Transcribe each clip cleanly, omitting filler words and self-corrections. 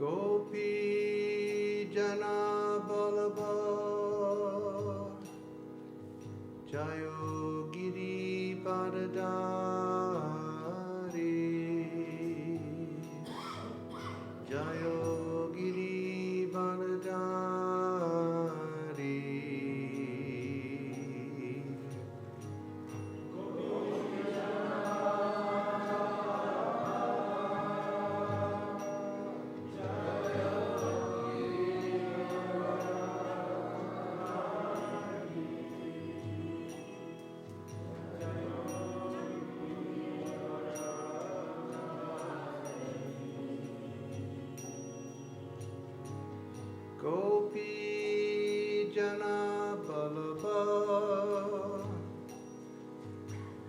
Gopi Jana Balaba Jayo Giri Paradari Jayo Giri Paradari Gopi Jana Balaba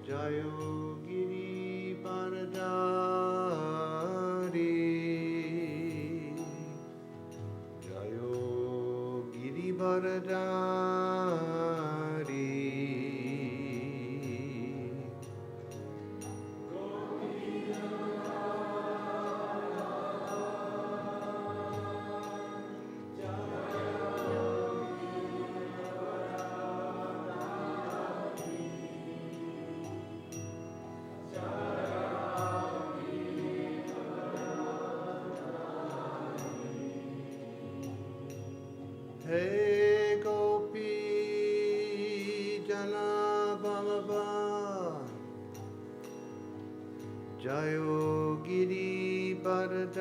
Jayo Giri Paradari Jayo Giri Paradari Hey Gopi Jana Balaba Jayo Giri Paradari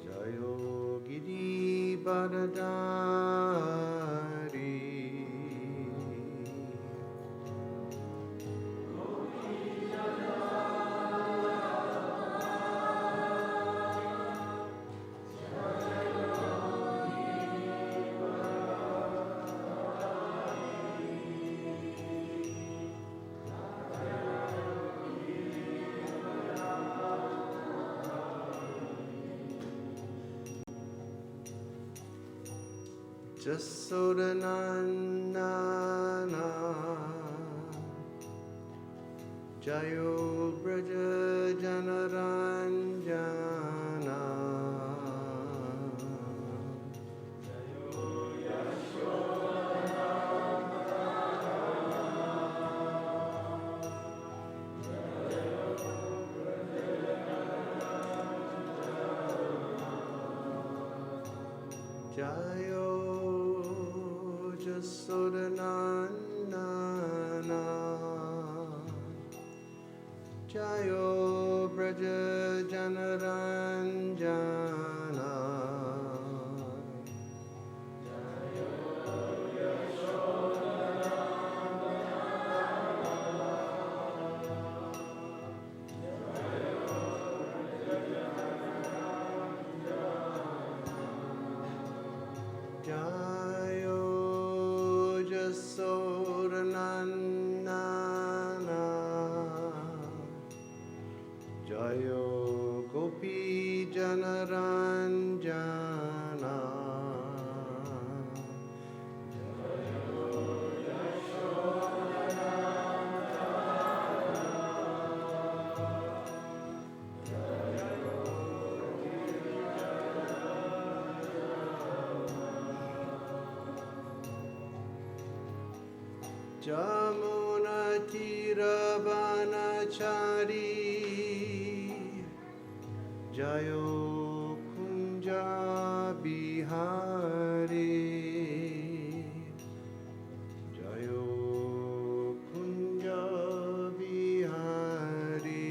Jayo Giri Paradari Jasodanandana Jayo Braja Janaranjana Jayo Jasodanandana Jayo Braja Janaranjana Jayo Jasodanandana Jayo Gopi Janaranjana Jamuna Tiravanachari Jayo Kunja Bihari Jayo Kunja Bihari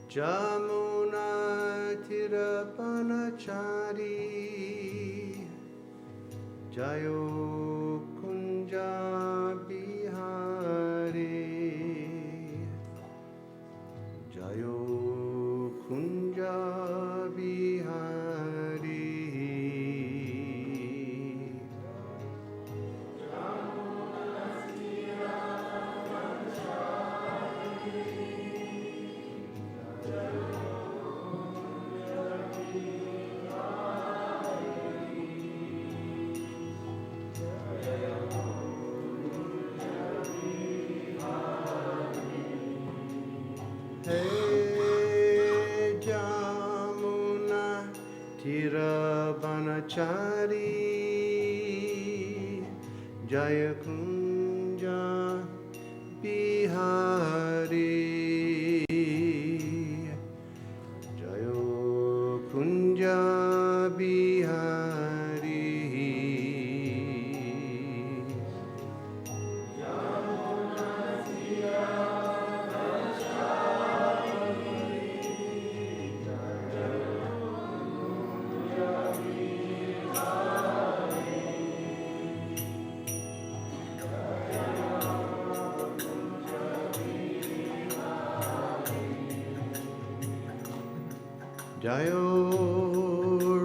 Jamuna Tirapanachari Jayo Kunja Bihari Jayo Kunja Bihari He Jamuna Tirabanachari Jaya Kunja Bihari Jayo Kunja Bihari Jayo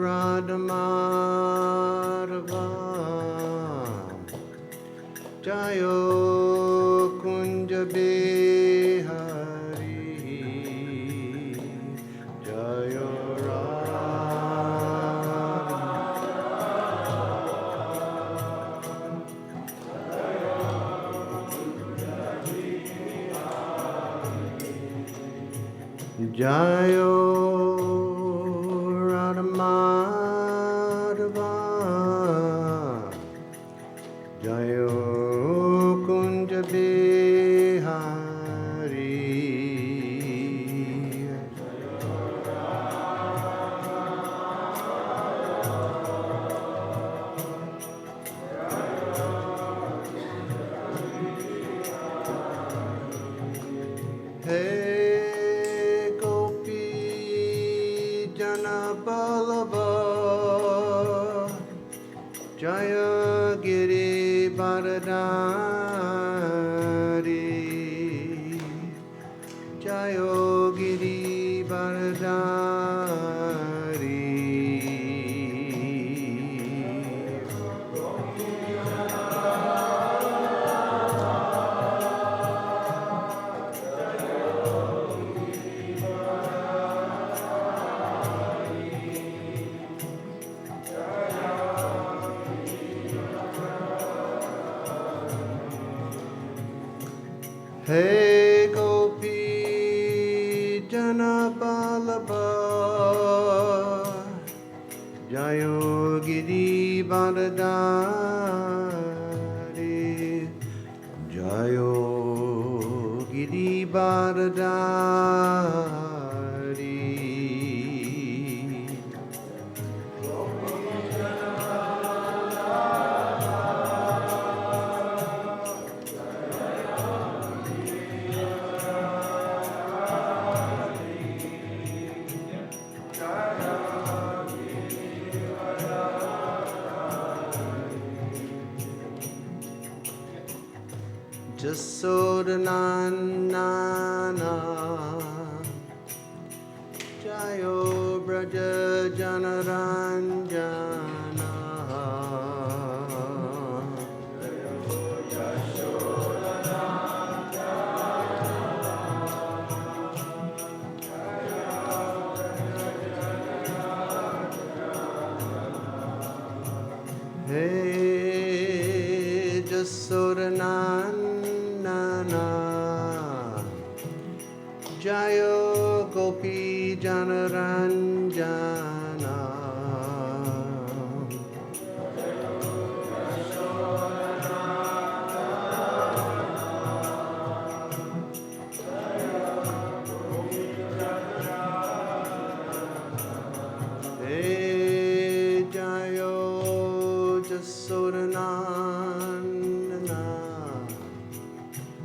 Radhamadava Jayo Kunja Bihari Jayo Jayo Radhamadava Jayo Kunja Bihari Hey Gopi Jana Ballabha Jaya Giri Baradari Jayo Giri Baradari Hey Gopi Jana Ballabha Jayo Giri Baradari Jayo Giri Baradari Jasodanandana Jayo Braja Janaranjana Hey Jasodanandana Jayo Gopi Janaranjana Hey Jayo Jasodanandana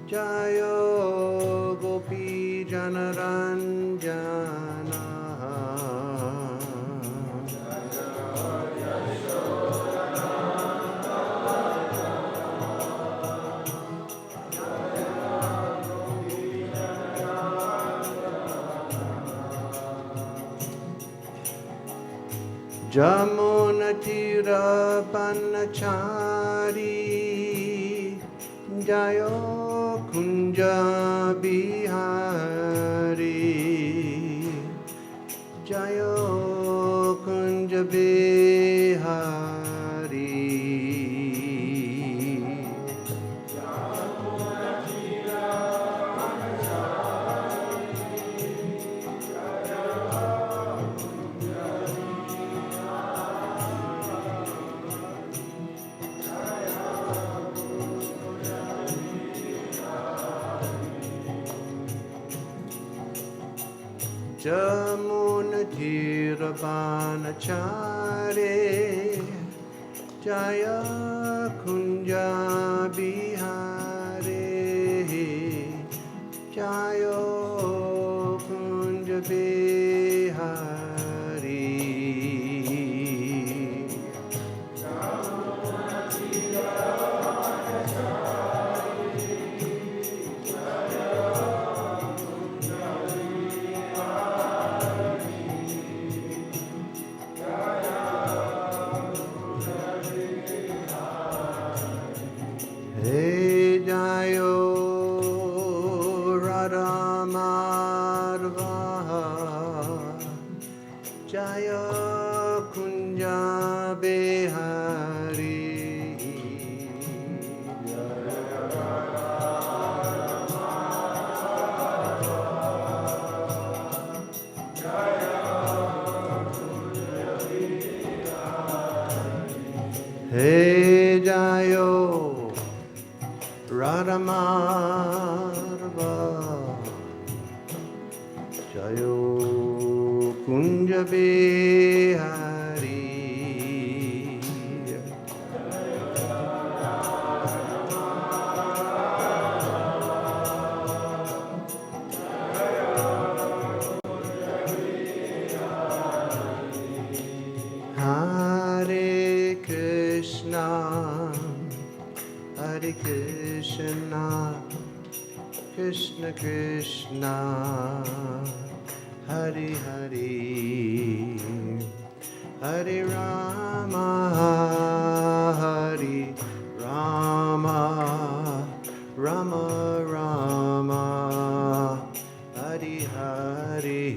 Jayo Gopi Janaranjana Jamunatira Panachari Jayo Kunja Bihari Jayo Kunja Bihari Jamunatirabanachare Jaya Kunja Bihare Jaya Kunja Bihare Hey Jayo Radha Madhava Jaya Kunja Behari Hey Jayo Radha Madhava Jayo Kunja Behari Hare Krishna Hare Krishna Krishna Krishna Hare Hare Hare Rama Hare Rama Rama Rama Hare Hare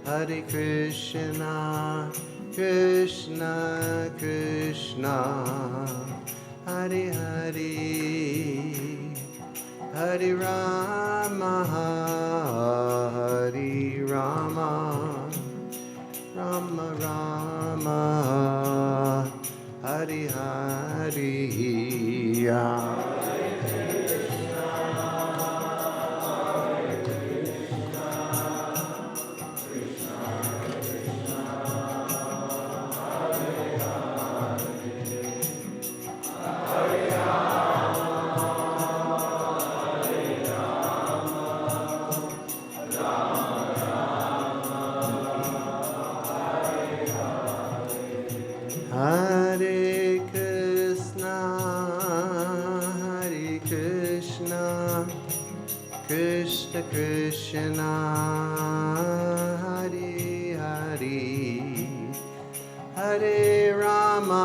Hare Krishna, Krishna Krishna, Hare Hare, Hare Rama, Hare Rama, Rama Rama, Hare Hare. Hare Krishna, Krishna Krishna, Hare Hare, Hare Rama,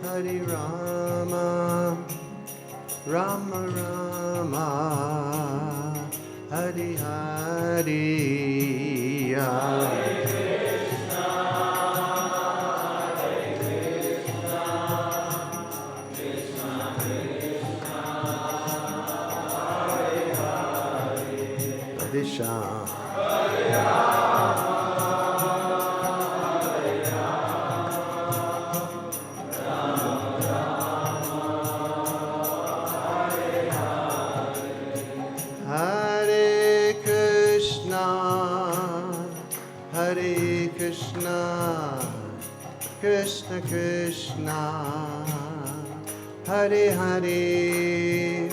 Hare Rama, Rama Rama, Hare Hare. Sham. Hare Krishna, Hare Krishna, Krishna Krishna, Hare Hare,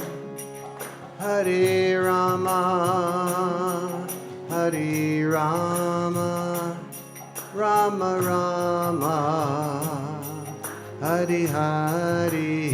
Hare Rama, Hare Rama, Rama Rama, Hare Hare.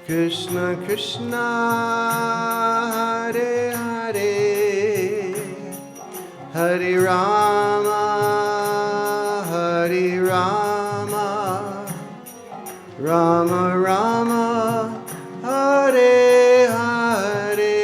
Krishna Krishna Hare Hare Hare Rama Hare Rama Rama Rama Hare Hare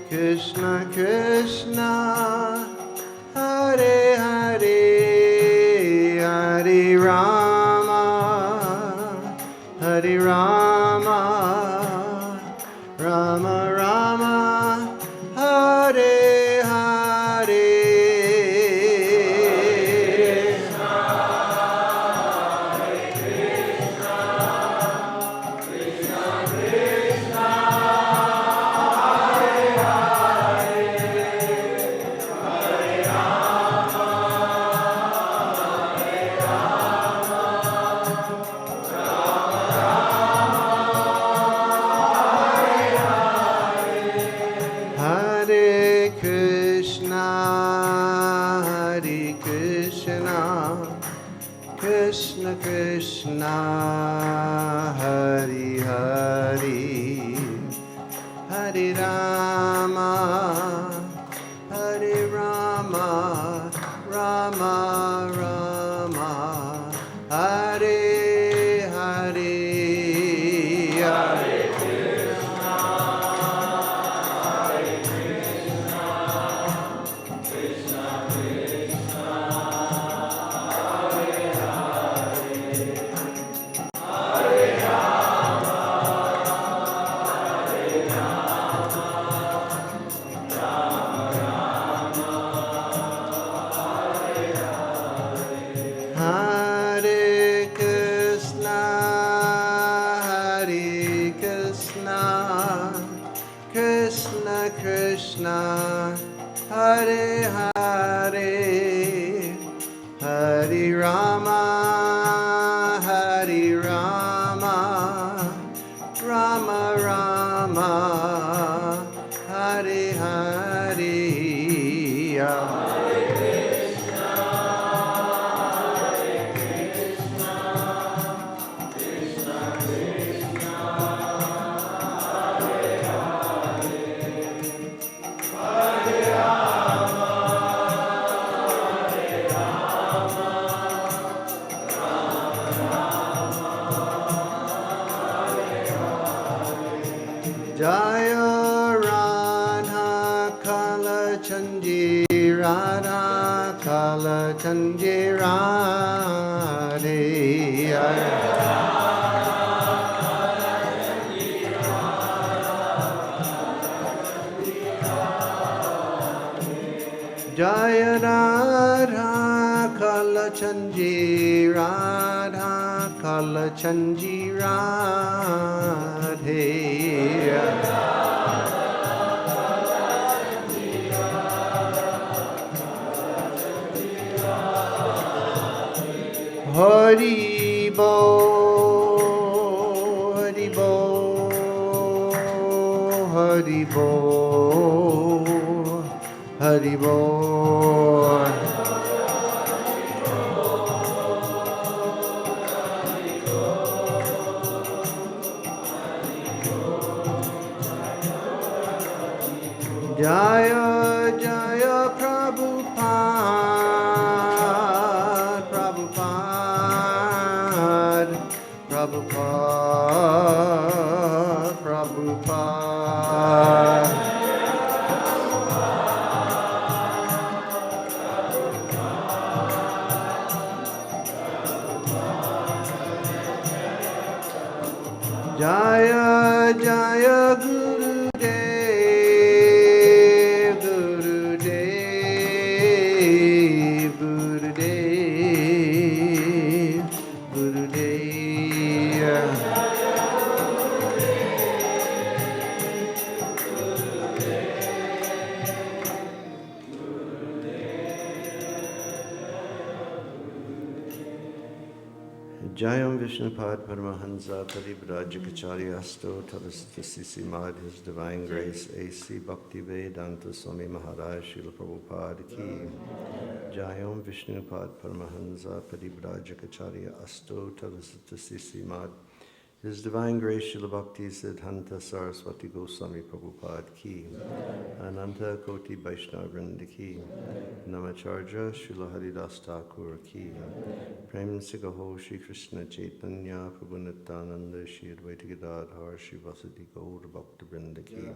Krishna Krishna Hare Hare Hare Rama Hare Rama Rama Rama Hare Hare Krishna Krishna Hari Hari Hare Rama Hare Rama Rama Rama Hare Hare Hare Krishna Hare Krishna Krishna Krishna Krishna Hare Hare Hare Rama Hare Rama Rama Rama Hare Hare Hare Krishna Hare Krishna Krishna Krishna Jaya Radha Kala Chanji Radha Kala Chanji Radhe Jaya Radha Kala Chanji Radha Kala Chanji Radhe Hari Bo Hari Bo Hari Bo Hari Bo Jaya Jaya Prabhupada Prabhupada Prabhupada Prabhupada Jaya Jaya Gurudev Gurudev Gurudev Jayam Vishnupad Paramahansa Paribrajikacharya Asto Tadastasisi Mad, His Divine Grace A.C. Bhakti Vedanta Swami Maharaj Srila Prabhupada Ki. Jayam Vishnupad Paramahansa Paribrajikacharya Asto Tadastasisi Mad, His Divine Grace Srila Bhakti Siddhanta Saraswati Goswami Prabhupada Ki. Ananta Koti Vaishnava Vrinda Ki. Namacharya Srila Haridas Thakur Ki. Prem Sigaho Shri Krishna Chaitanya Prabhu Nityananda Shri Advaita Gadadhar Shri Vasati Gaur Bhakta Vrinda Ki.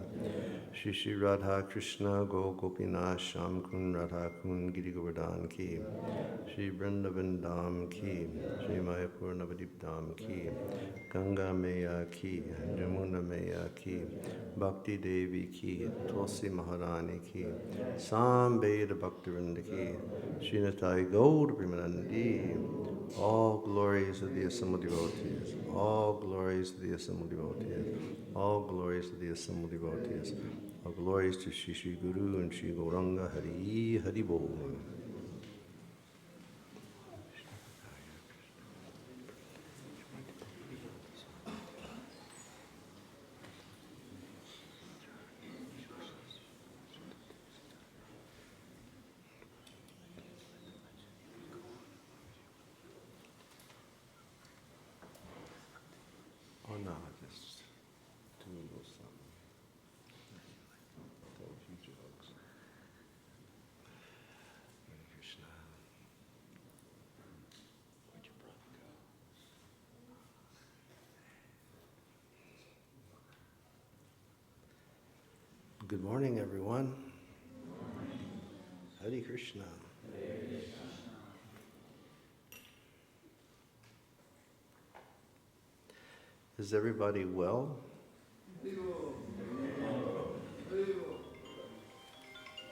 Shri Shri Radha Krishna Go Gopinath Sham Kun Radha Kun Giri Govardhan Ki. Shri Vrindavan Dham Ki. Shri Mayapur Navadip Dham Ki. Ganga Maya Ki. Jamuna Maya Ki. Bhakti Devi Ki. Tulsi Maharani Ki. Sam Veda Bhakta Vrinda Ki. Srinatai Gaur Primanandi. All glories of the assembled devotees. All glories to the assembled devotees. All glories to the assembled devotees. All glories to Shri Shri Guru and Shri Gauranga Hari Hari Bol. Oh no, just do a little something. Tell a few jokes. Hare Krishna. Where'd your brother go? Good morning, everyone. Hare Krishna. Is everybody well?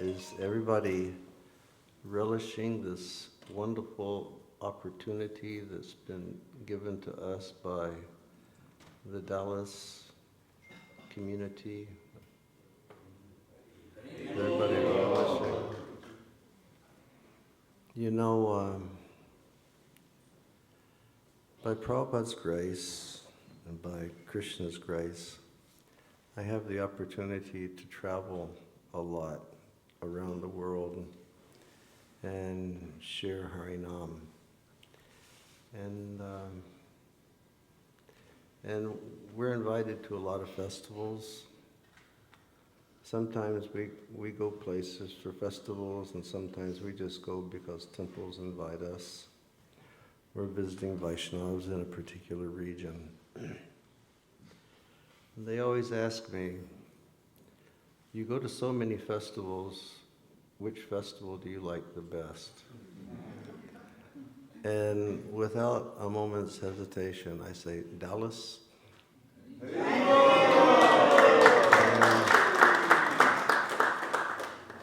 Is everybody relishing this wonderful opportunity that's been given to us by the Dallas community? Is everybody relishing? You know, by Prabhupada's grace, and by Krishna's grace, I have the opportunity to travel a lot around the world and share Harinam. And we're invited to a lot of festivals. Sometimes we go places for festivals, and sometimes we just go because temples invite us. We're visiting Vaishnavas in a particular region. They always ask me, you go to so many festivals, which festival do you like the best? And without a moment's hesitation, I say, Dallas.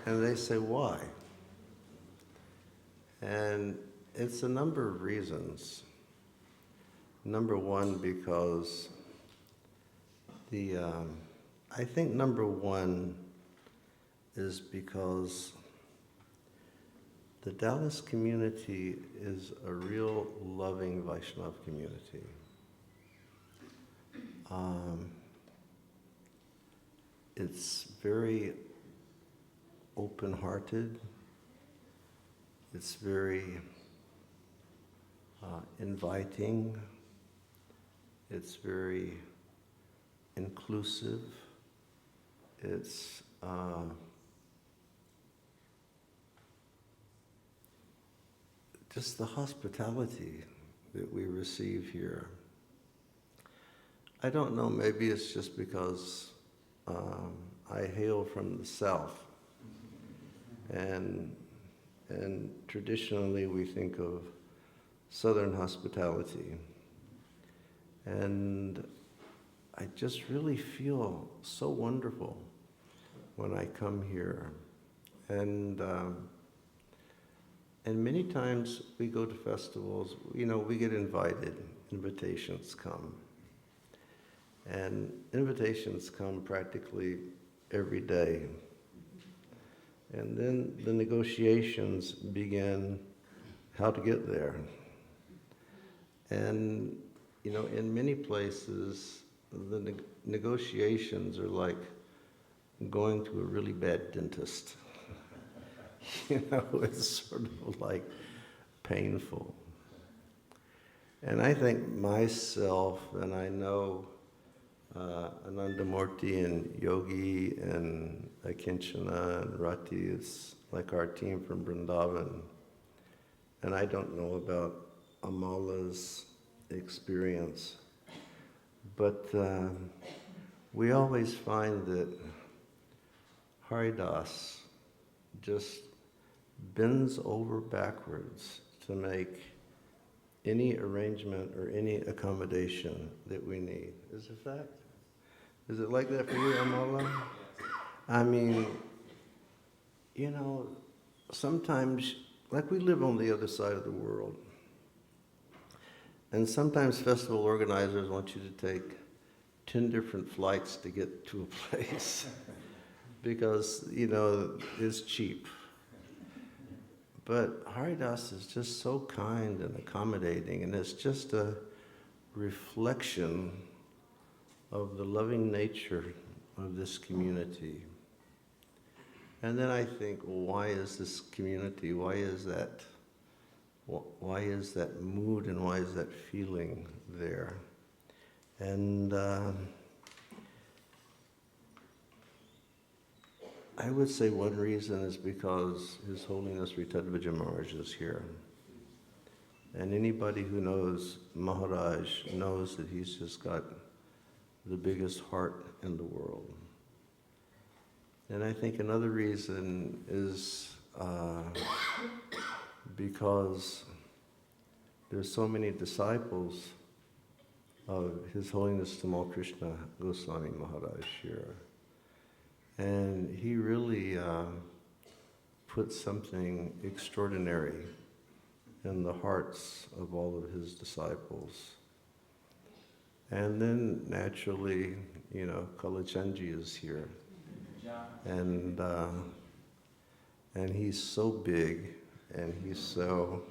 And they say, why? And it's a number of reasons. Number one, because I think number one is because the Dallas community is a real loving Vaishnava community. It's very open-hearted. It's very inviting. It's very inclusive. It's just the hospitality that we receive here. I don't know, maybe it's just because I hail from the South, and traditionally we think of Southern hospitality. And I just really feel so wonderful when I come here. And many times we go to festivals, you know, we get invited, invitations come. And invitations come practically every day. And then the negotiations begin how to get there. And, in many places, the negotiations are like going to a really bad dentist. It's sort of like painful. And I think myself, and I know Anandamurti and Yogi and Akinchana and Rati is like our team from Vrindavan. And I don't know about Amala's experience, but we always find that Haridas just bends over backwards to make any arrangement or any accommodation that we need. Is it fact? Is it like that for you, Amala? I mean, sometimes, like we live on the other side of the world, and sometimes festival organizers want you to take 10 different flights to get to a place because, it's cheap. But Haridas is just so kind and accommodating, and it's just a reflection of the loving nature of this community. And then I think, well, why is this community, why is that mood and why is that feeling there? And I would say one reason is because His Holiness Ritadvaja Maharaj is here. And anybody who knows Maharaj knows that he's just got the biggest heart in the world. And I think another reason is because there's so many disciples of His Holiness Tamal Krishna Goswami Maharaj here. And he really put something extraordinary in the hearts of all of his disciples. And then naturally, Kalachandji is here. And he's so big, and he's so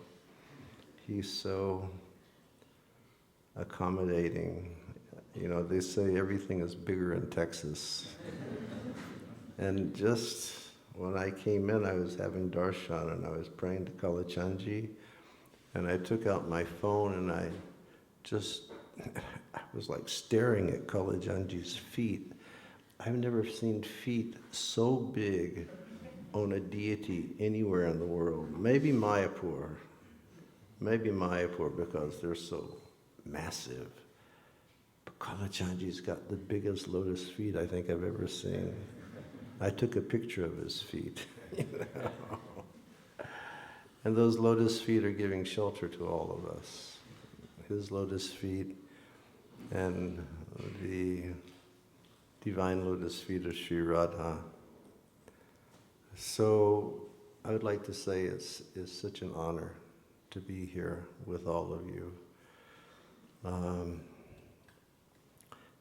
accommodating. They say everything is bigger in Texas. And just when I came in, I was having darshan, and I was praying to Kalachandji, and I took out my phone, and I was like staring at Kalachandji's feet. I've never seen feet so big on a deity anywhere in the world. Maybe Mayapur because they're so massive. But Kalachandji's got the biggest lotus feet I think I've ever seen. I took a picture of his feet. And those lotus feet are giving shelter to all of us. His lotus feet and the divine lotus feet of Sri Radha. So I would like to say it's such an honor to be here with all of you.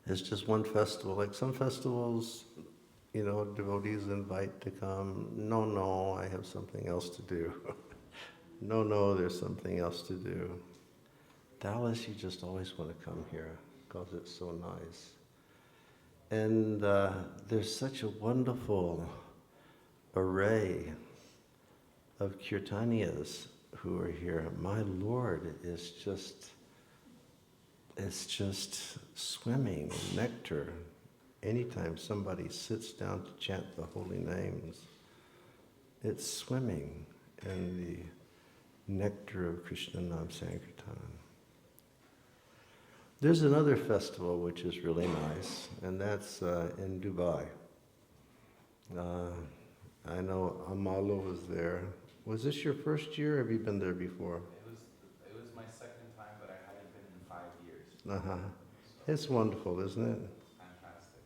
It's just one festival. Like some festivals, devotees invite to come. No, I have something else to do. No, there's something else to do. Dallas, you just always want to come here because it's so nice. And there's such a wonderful array of Caitanyas who are here. My Lord, it's just swimming in nectar. Anytime somebody sits down to chant the holy names, it's swimming in the nectar of Krishna Nam Sankirtan. There's another festival which is really nice, and that's in Dubai. I know Amalo was there. Was this your first year, or have you been there before? It was my second time, but I hadn't been in 5 years. It's wonderful, isn't it? Fantastic.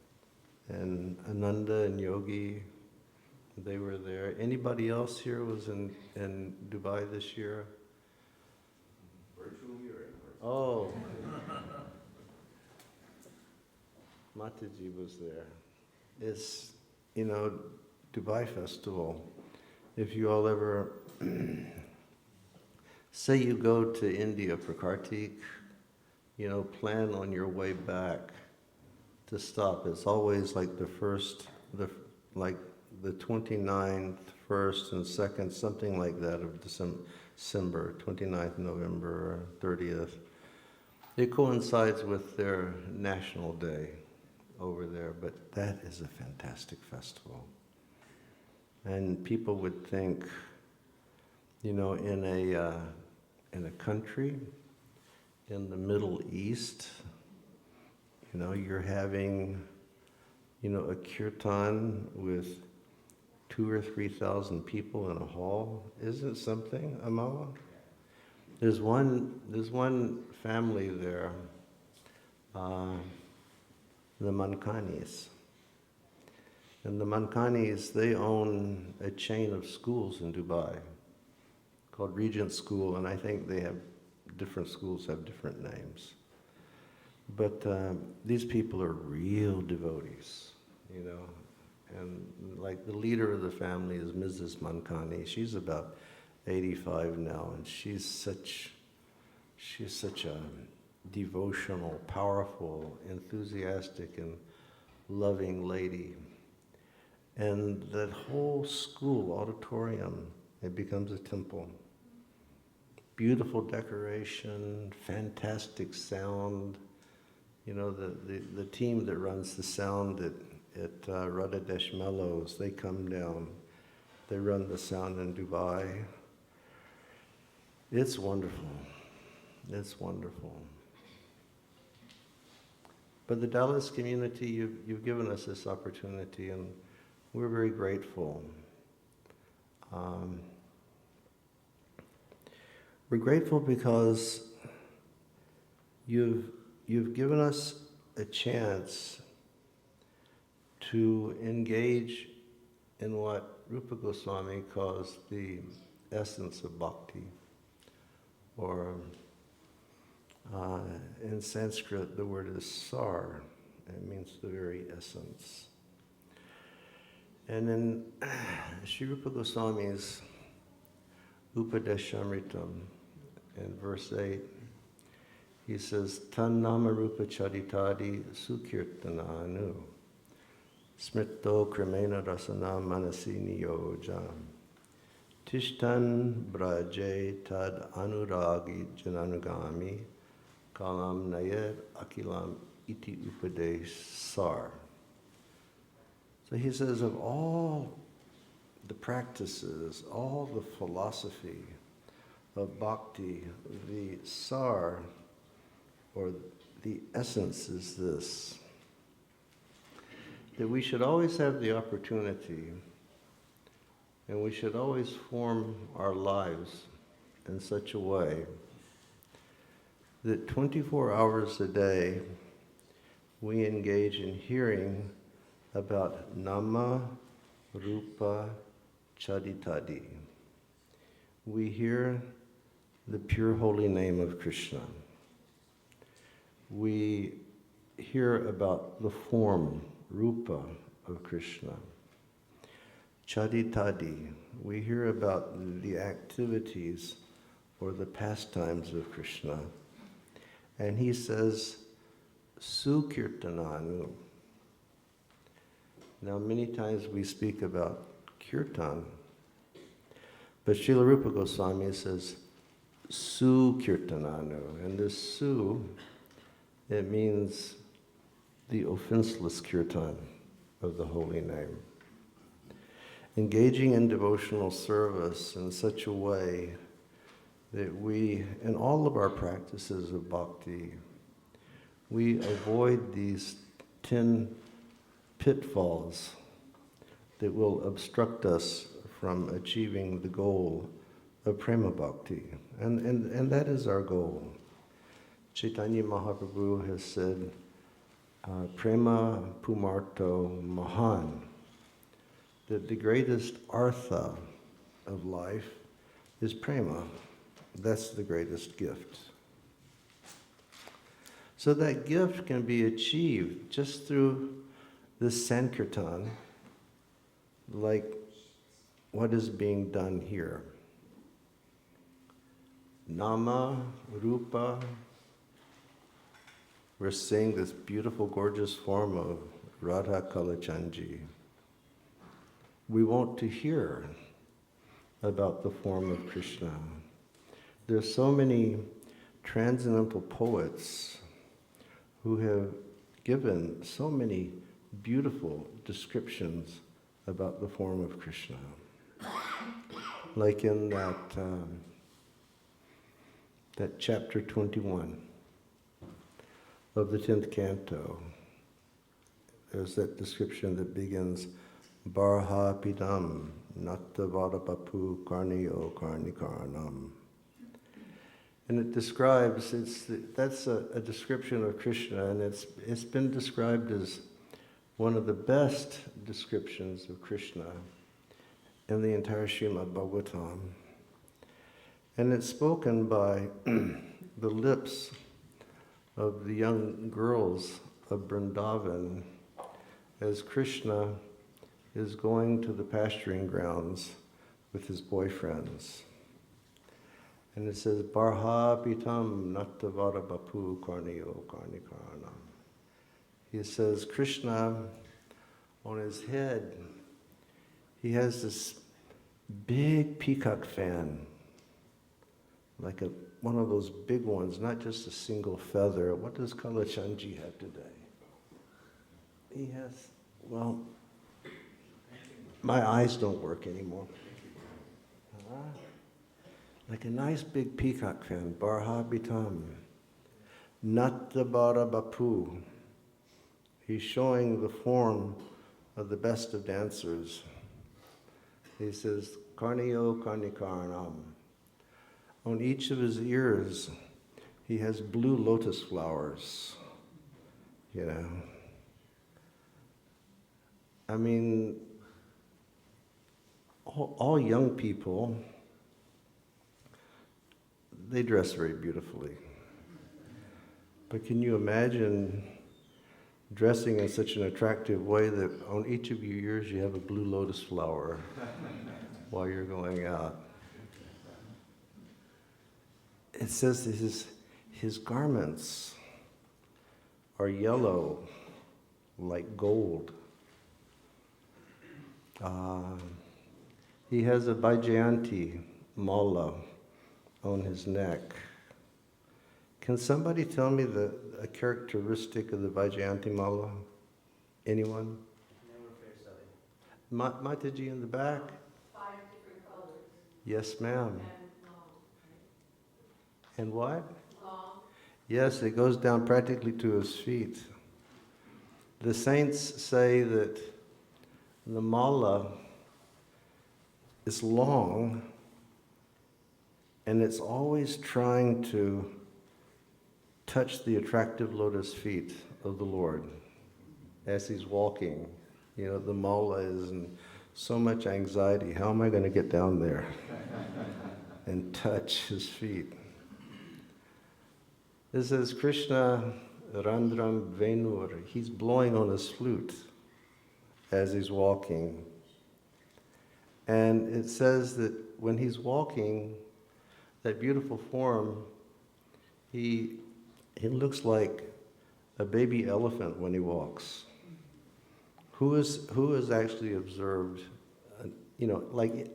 And Ananda and Yogi, they were there. Anybody else here was in Dubai this year? Virtually or in person? Oh. Mataji was there. It's, Dubai Festival. If you all ever, say you go to India for Kartik plan on your way back to stop. It's always like the 29th, 1st and 2nd, something like that of December, 29th November, 30th. It coincides with their national day over there, but that is a fantastic festival. And people would think, in a country in the Middle East, you're having, a kirtan with 2,000 or 3,000 people in a hall. Isn't something, Amala? There's one family there, the Mankanis. And the Mankanis, they own a chain of schools in Dubai called Regent School, and I think they have different schools have different names. But these people are real devotees, And like the leader of the family is Mrs. Mankani. She's about 85 now, and she's such a devotional, powerful, enthusiastic, and loving lady. And that whole school auditorium, it becomes a temple. Beautiful decoration, fantastic sound. The team that runs the sound at Radhadesh Mellows, they come down. They run the sound in Dubai. It's wonderful. It's wonderful. But the Dallas community, you've given us this opportunity, and we're very grateful. We're grateful because you've given us a chance to engage in what Rupa Goswami calls the essence of bhakti, or in Sanskrit the word is sar. It means the very essence. And in Sri Rupa Goswami's Upadeshamritam, in verse 8, he says, Tan nama rupa charitadi sukirtananu smrito krimena rasana manasi niyojam tishtan braje tad anuragi jananugami kalam nayed akilam iti upadesh sar. So he says, of all the practices, all the philosophy of bhakti, the sar, or the essence is this, that we should always have the opportunity, and we should always form our lives in such a way that 24 hours a day we engage in hearing about nama, rupa, charitadi. We hear the pure holy name of Krishna. We hear about the form, rupa, of Krishna. Charitadi, we hear about the activities or the pastimes of Krishna. And he says, Sukirtananu. Now, many times we speak about kirtan, but Srila Rupa Goswami says, Sukirtananu. And this su, it means the offenseless kirtan of the holy name. Engaging in devotional service in such a way that we, in all of our practices of bhakti, we avoid these 10 pitfalls that will obstruct us from achieving the goal of prema bhakti. And that is our goal. Caitanya Mahaprabhu has said, prema pumarto mahan, that the greatest artha of life is prema. That's the greatest gift. So that gift can be achieved just through this Sankirtan, like what is being done here. Nama, Rupa, we're seeing this beautiful, gorgeous form of Radha Kalachandji. We want to hear about the form of Krishna. There's so many transcendental poets who have given so many beautiful descriptions about the form of Krishna. Like in that chapter 21 of the 10th canto, there's that description that begins, Barha pidam natta vadapapu karniyo karnikaranam. And it describes, that's a description of Krishna, and it's been described as one of the best descriptions of Krishna in the entire Srimad Bhagavatam. And it's spoken by the lips of the young girls of Vrindavan as Krishna is going to the pasturing grounds with his boyfriends. And it says, Barha pitam natta vadapapu karniyo karnikaranam. He says, Krishna, on his head, he has this big peacock fan, like one of those big ones, not just a single feather. What does Kalachandji have today? He has, well, my eyes don't work anymore. Like a nice big peacock fan, Barha Bitam, Natta Bara Bapu. He's showing the form of the best of dancers. He says, Karniyo Karnikaranam. On each of his ears, he has blue lotus flowers, you know. I mean, all young people, they dress very beautifully. But can you imagine dressing in such an attractive way that on each of your ears you have a blue lotus flower while you're going out? It says that his garments are yellow like gold. He has a Vaijayanti mala on his neck. Can somebody tell me a characteristic of the Vaijayanti mala? Anyone? Mataji in the back? 5 different colors. Yes, ma'am. And long. And what? Long. Yes, it goes down practically to his feet. The saints say that the mala is long, and it's always trying to touch the attractive lotus feet of the Lord as he's walking. You know, the mala is in so much anxiety. How am I going to get down there and touch his feet? It says, Krishna Randram Venur. He's blowing on his flute as he's walking. And it says that when he's walking, that beautiful form, he looks like a baby elephant when he walks. Who has actually observed, like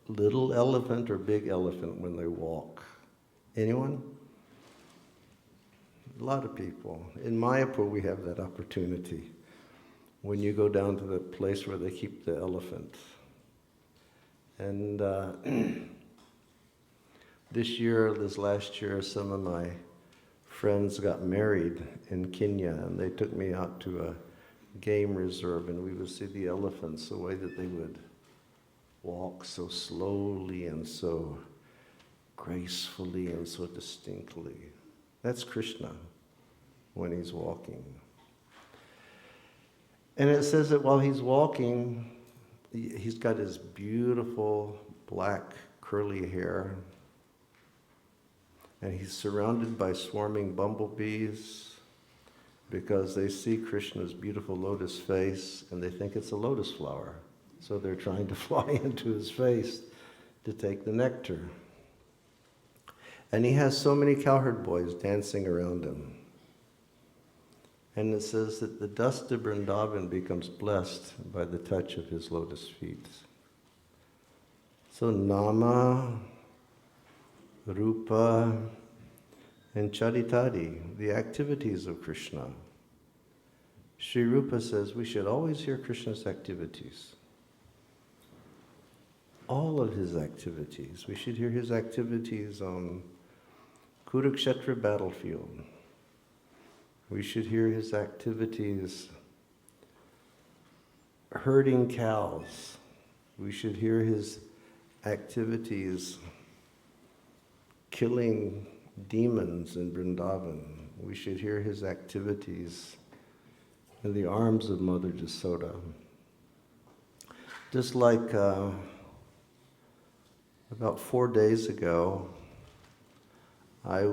little elephant or big elephant when they walk? Anyone? A lot of people. In Mayapur, we have that opportunity when you go down to the place where they keep the elephant. And this last year, some of my friends got married in Kenya, and they took me out to a game reserve, and we would see the elephants, the way that they would walk so slowly and so gracefully and so distinctly. That's Krishna when he's walking. And it says that while he's walking, he's got his beautiful black curly hair, and he's surrounded by swarming bumblebees because they see Krishna's beautiful lotus face and they think it's a lotus flower. So they're trying to fly into his face to take the nectar. And he has so many cowherd boys dancing around him. And it says that the dust of Vrindavan becomes blessed by the touch of his lotus feet. So Nama, Rupa, and Charitadi, the activities of Krishna. Sri Rupa says we should always hear Krishna's activities. All of his activities. We should hear his activities on Kurukshetra battlefield. We should hear his activities herding cows. We should hear his activities killing demons in Vrindavan. We should hear his activities in the arms of Mother Jasoda. Just like about 4 days ago, I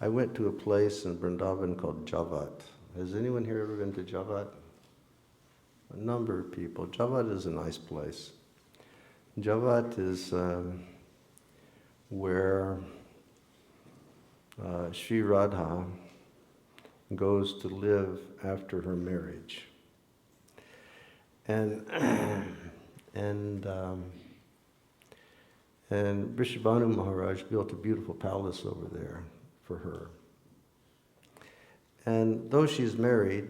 went to a place in Vrindavan called Javat. Has anyone here ever been to Javat? A number of people. Javat is a nice place. Javat is where Sri Radha goes to live after her marriage. And Vrishabhanu Maharaj built a beautiful palace over there for her. And though she's married,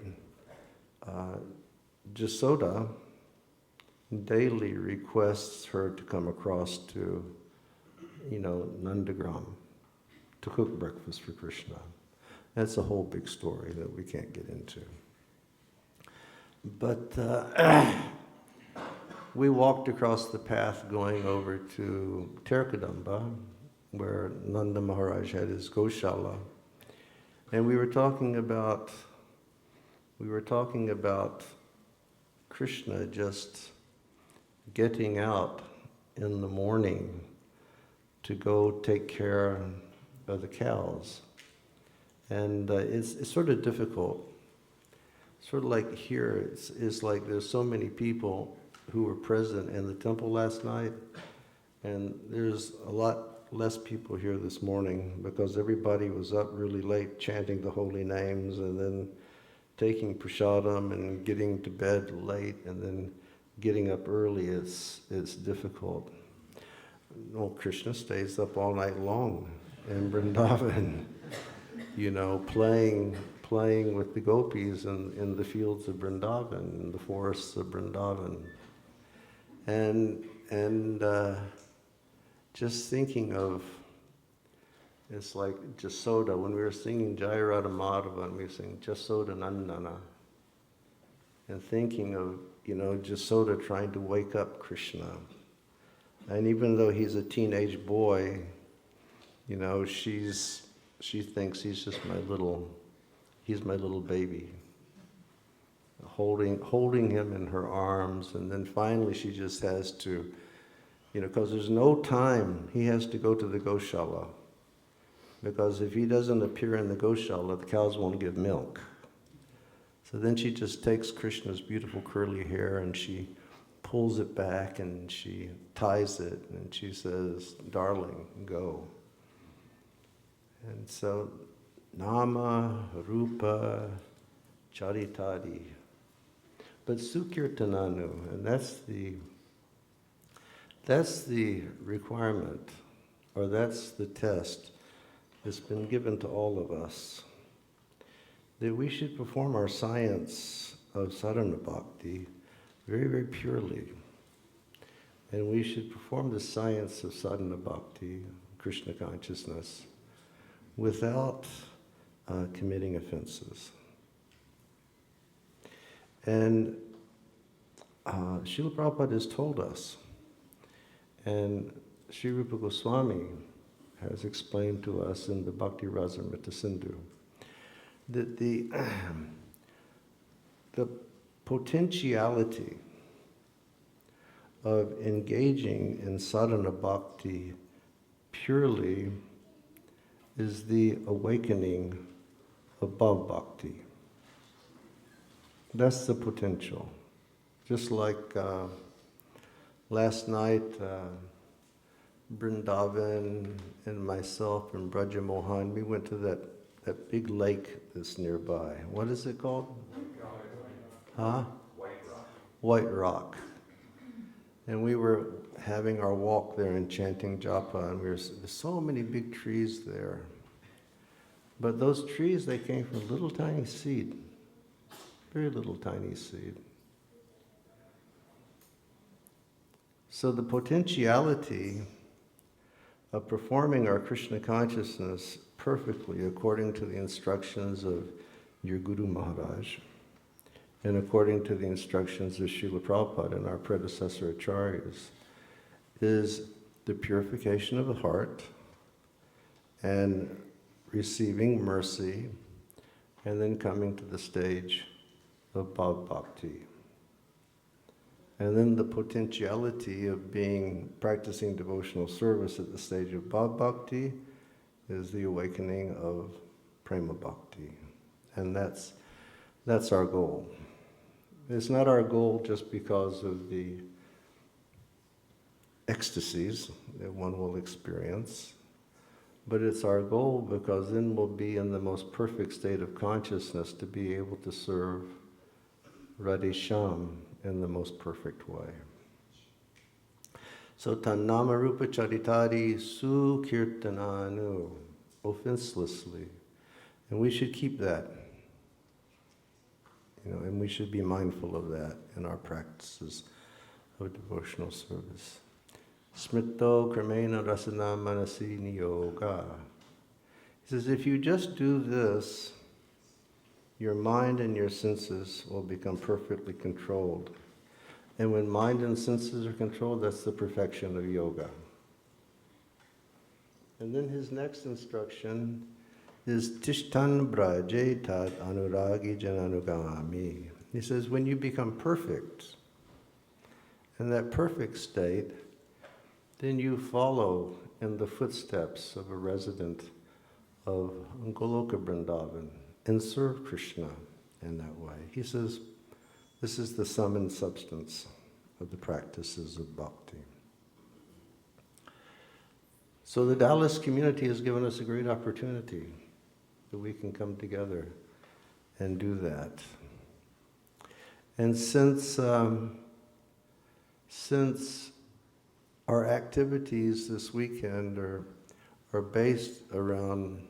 Jasoda daily requests her to come across to, Nandagram to cook breakfast for Krishna. That's a whole big story that we can't get into. But we walked across the path going over to Terkadamba, where Nanda Maharaj had his Goshala. And we were talking about Krishna just getting out in the morning to go take care of the cows. And it's sort of difficult. Sort of like here, it's like there's so many people who were present in the temple last night, and there's a lot less people here this morning because everybody was up really late chanting the holy names and then taking prasadam and getting to bed late and then getting up early is difficult. No, Krishna stays up all night long in Vrindavan, playing with the gopis in the fields of Vrindavan, in the forests of Vrindavan. And just thinking of, it's like Jasoda, when we were singing Jaya Radha Madhava and we sing Jasoda Nandana, and thinking of, Jasoda trying to wake up Krishna. And even though he's a teenage boy, she thinks he's just my little baby. Holding him in her arms, and then finally she just has to, because there's no time, he has to go to the Goshala. Because if he doesn't appear in the Goshala, the cows won't give milk. So then she just takes Krishna's beautiful curly hair and she pulls it back and she ties it and she says, "Darling, go." And so, Nama, Rupa, Charitadi. But Sukirtananu, and that's the requirement, or that's the test that's been given to all of us, that we should perform our science of sadhana bhakti very, very purely. And we should perform the science of sadhana bhakti, Krishna consciousness, without committing offenses. And Srila Prabhupada has told us, and Sri Rupa Goswami has explained to us in the Bhakti Rasamrita Sindhu, that the potentiality of engaging in sadhana bhakti purely is the awakening of bhav bhakti. That's the potential. Just like last night, Vrindavan and myself and Braja Mohan, we went to that that big lake that's nearby. What is it called? Huh? White Rock. And we were having our walk there and chanting japa, and there's so many big trees there. But those trees, they came from little tiny seed. Very little tiny seed. So the potentiality of performing our Krishna consciousness perfectly according to the instructions of your Guru Maharaj and according to the instructions of Srila Prabhupada and our predecessor acharyas is the purification of the heart and receiving mercy and then coming to the stage of Bhav Bhakti. And then the potentiality of practicing devotional service at the stage of Bhav Bhakti is the awakening of Prema Bhakti. And that's our goal. It's not our goal just because of the ecstasies that one will experience, but it's our goal because then we'll be in the most perfect state of consciousness to be able to serve Radhesham in the most perfect way. So Tannama Rupa Charitari Sukirtananu, offenselessly. And we should keep that. And we should be mindful of that in our practices of devotional service. Smrito Kramena Rasana Manasi Niyoga. He says, if you just do this, your mind and your senses will become perfectly controlled. And when mind and senses are controlled, that's the perfection of yoga. And then his next instruction is Tishtan Braje Tad Anuragi Jananugami. He says, when you become perfect, in that perfect state, then you follow in the footsteps of a resident of Goloka Vrindavan and serve Krishna in that way. He says, this is the sum and substance of the practices of bhakti. So the Dallas community has given us a great opportunity that we can come together and do that. And since our activities this weekend are based around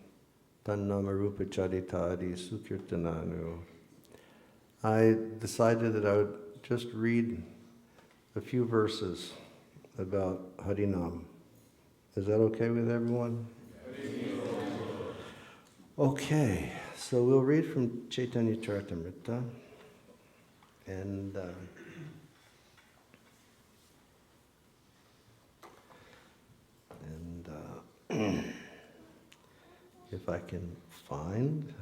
Tannama Rupa Charitadi Sukirtananu, I decided that I would just read a few verses about Harinam. Is that okay with everyone? Okay, so we'll read from Caitanya Caritamrita, and if I can find,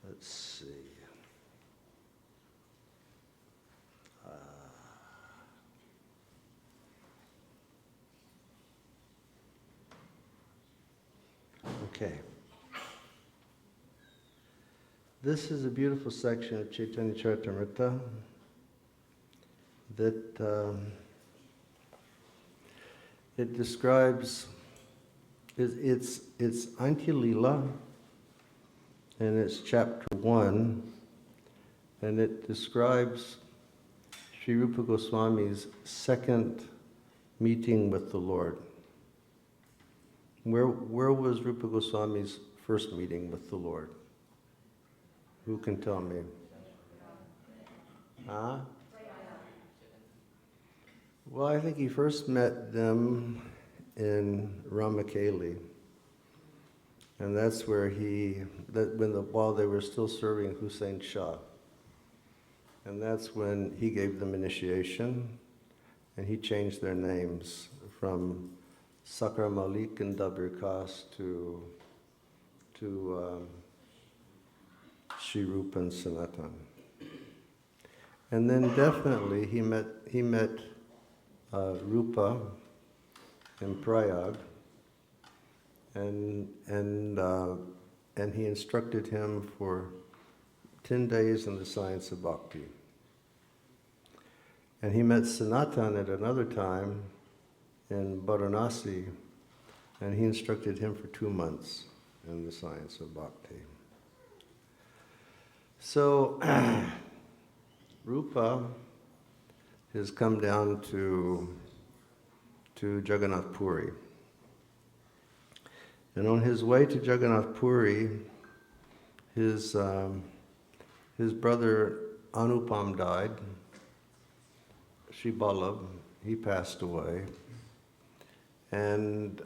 let's see. Okay. This is a beautiful section of Caitanya Caritamrita that it describes, it's Antya Lila, and it's chapter 1, and it describes Sri Rupa Goswami's second meeting with the Lord. Where was Rupa Goswami's first meeting with the Lord? Who can tell me? Huh? Well, I think he first met them in Ramakeli. And that's where while they were still serving Hussein Shah. And that's when he gave them initiation, and he changed their names from Sakar Malik and Dabir Khas to Shri Rupa and Sanatan. And then definitely he met Rupa in Prayag, and he instructed him for 10 days in the science of bhakti. And he met Sanatan at another time in Varanasi, and he instructed him for 2 months and the science of bhakti. So, Rupa has come down to Jagannath Puri. And on his way to Jagannath Puri, his brother Anupam died. Shibalab, he passed away. And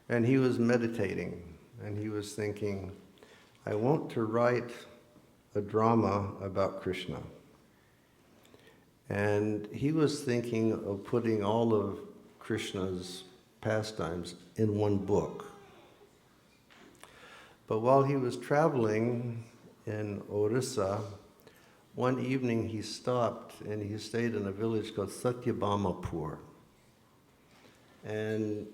he was meditating, and he was thinking, I want to write a drama about Krishna. And he was thinking of putting all of Krishna's pastimes in one book. But while he was traveling in Orissa, one evening he stopped and he stayed in a village called Satyabhamapur. And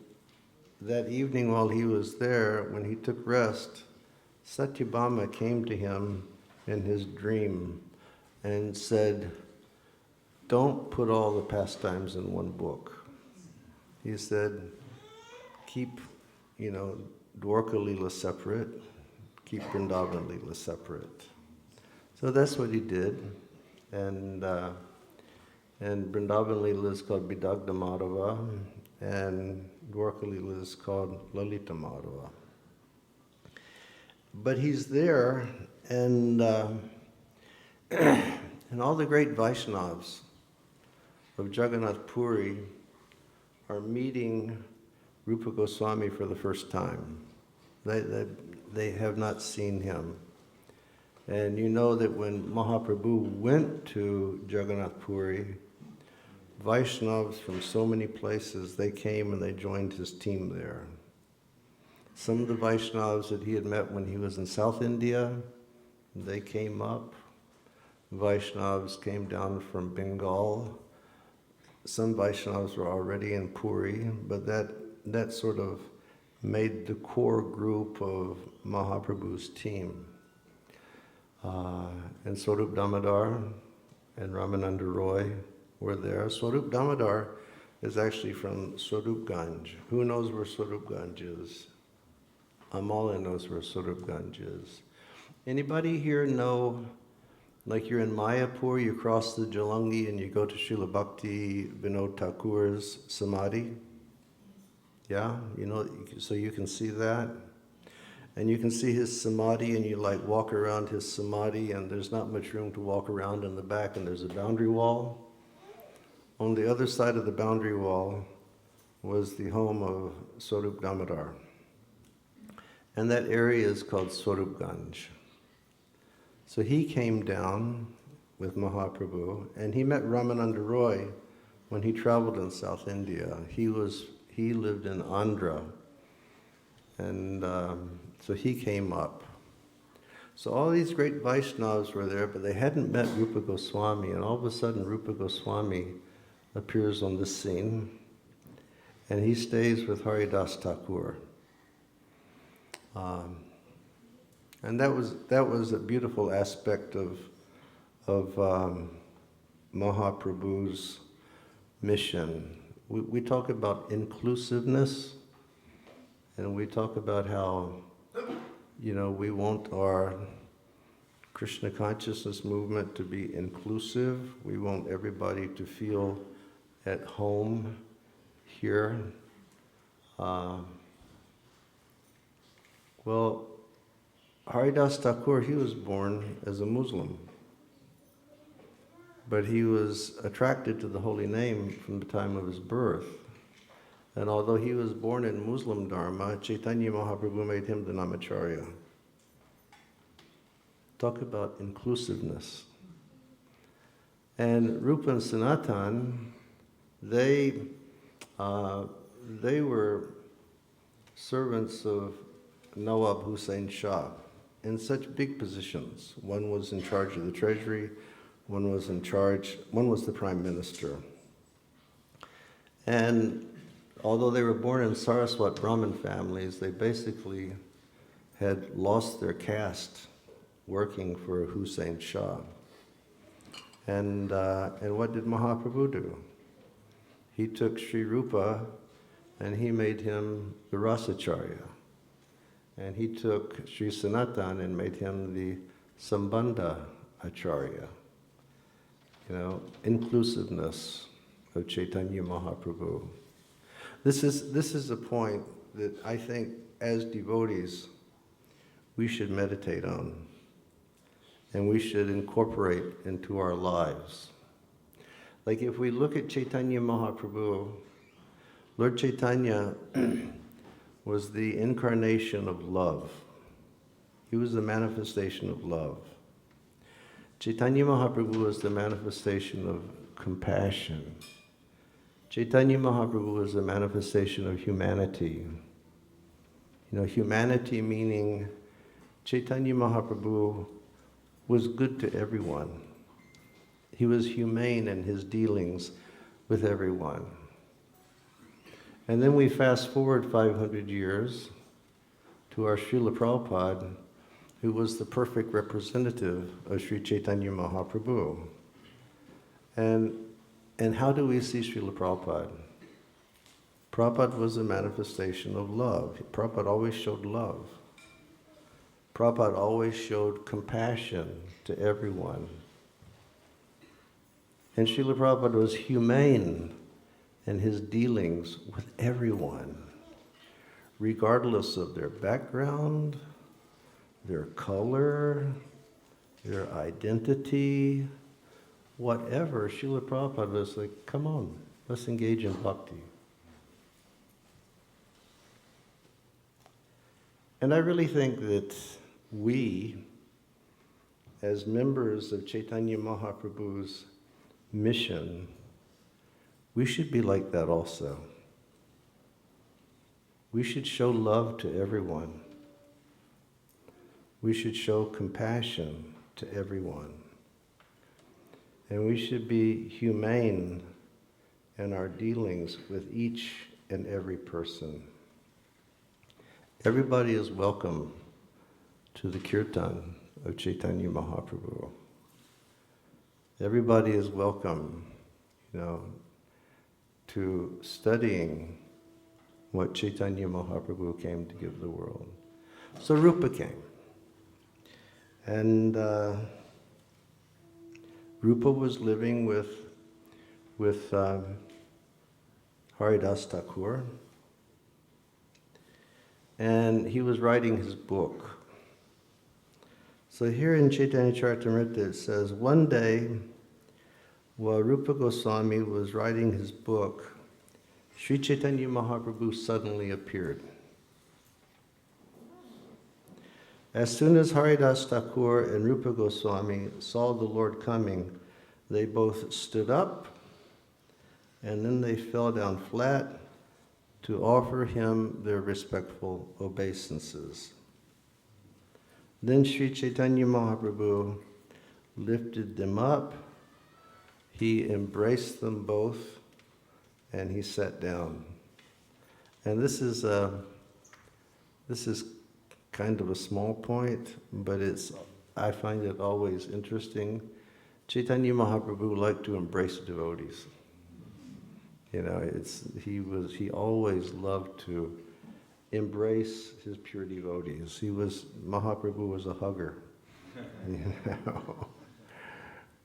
that evening while he was there, when he took rest, Satyabhama came to him in his dream and said, don't put all the pastimes in one book. He said, keep, Dwarka Leela separate, keep Vrindavan Leela separate. So that's what he did. And Vrindavan Leela is called Bidagda Madhava, and Dwarka Leela is called Lalita Madhava. But he's there, and all the great Vaishnavas of Jagannath Puri are meeting Rupa Goswami for the first time. They have not seen him. And you know that when Mahaprabhu went to Jagannath Puri, Vaishnavas from so many places, they came and they joined his team there. Some of the Vaishnavas that he had met when he was in South India, they came up. Vaishnavas came down from Bengal. Some Vaishnavas were already in Puri, but that sort of made the core group of Mahaprabhu's team. And Swarup Damodar and Ramananda Roy were there. Swarup Damodar is actually from Swarupganj. Who knows where Swarupganj is? Amala knows where Swarupganj is. Anybody here know, like you're in Mayapur, you cross the Jalangi and you go to Srila Bhakti Vinod Thakur's Samadhi? Yeah, so you can see that. And you can see his Samadhi, and you walk around his Samadhi, and there's not much room to walk around in the back, and there's a boundary wall. On the other side of the boundary wall was the home of Swarup Damodar. And that area is called Swarupganj. So he came down with Mahaprabhu, and he met Ramananda Roy when he traveled in South India. He lived in Andhra, and so he came up. So all these great Vaishnavas were there, but they hadn't met Rupa Goswami, and all of a sudden Rupa Goswami appears on the scene, and he stays with Haridas Thakur. And that was a beautiful aspect of Mahaprabhu's mission. We talk about inclusiveness, and we talk about how, we want our Krishna consciousness movement to be inclusive. We want everybody to feel at home here. Well, Haridas Thakur, he was born as a Muslim, but he was attracted to the holy name from the time of his birth. And although he was born in Muslim Dharma, Caitanya Mahaprabhu made him the Namacharya. Talk about inclusiveness. And Rupa and Sanatan, they were servants of Nawab Hussain Shah in such big positions. One was in charge of the treasury, one was the prime minister. And although they were born in Saraswat Brahmin families, they basically had lost their caste working for Hussain Shah. And what did Mahaprabhu do? He took Sri Rupa and he made him the Rasacharya. And he took Sri Sanatan and made him the Sambandha Acharya. Inclusiveness of Caitanya Mahaprabhu. This is a point that I think as devotees we should meditate on and we should incorporate into our lives. Like if we look at Caitanya Mahaprabhu, Lord Chaitanya was the incarnation of love. He was the manifestation of love. Caitanya Mahaprabhu was the manifestation of compassion. Caitanya Mahaprabhu was the manifestation of humanity. Humanity meaning Caitanya Mahaprabhu was good to everyone. He was humane in his dealings with everyone. And then we fast forward 500 years to our Srila Prabhupada, who was the perfect representative of Sri Caitanya Mahaprabhu. And how do we see Srila Prabhupada? Prabhupada was a manifestation of love. Prabhupada always showed love. Prabhupada always showed compassion to everyone. And Srila Prabhupada was humane in his dealings with everyone, regardless of their background, their color, their identity, whatever. Srila Prabhupada was like, come on, let's engage in bhakti. And I really think that we, as members of Caitanya Mahaprabhu's mission, we should be like that also. We should show love to everyone. We should show compassion to everyone. And we should be humane in our dealings with each and every person. Everybody is welcome to the kirtan of Caitanya Mahaprabhu. Everybody is welcome, to studying what Caitanya Mahaprabhu came to give the world. So Rupa came. And Rupa was living with Haridas Thakur. And he was writing his book. So here in Chaitanya Caritamrita it says, one day, while Rupa Goswami was writing his book, Sri Chaitanya Mahaprabhu suddenly appeared. As soon as Haridas Thakur and Rupa Goswami saw the Lord coming, they both stood up and then they fell down flat to offer him their respectful obeisances. Then Sri Chaitanya Mahaprabhu lifted them up, he embraced them both, and he sat down. And this is kind of a small point, but I find it always interesting. Chaitanya Mahaprabhu liked to embrace devotees. He always loved to embrace his pure devotees. Mahaprabhu was a hugger,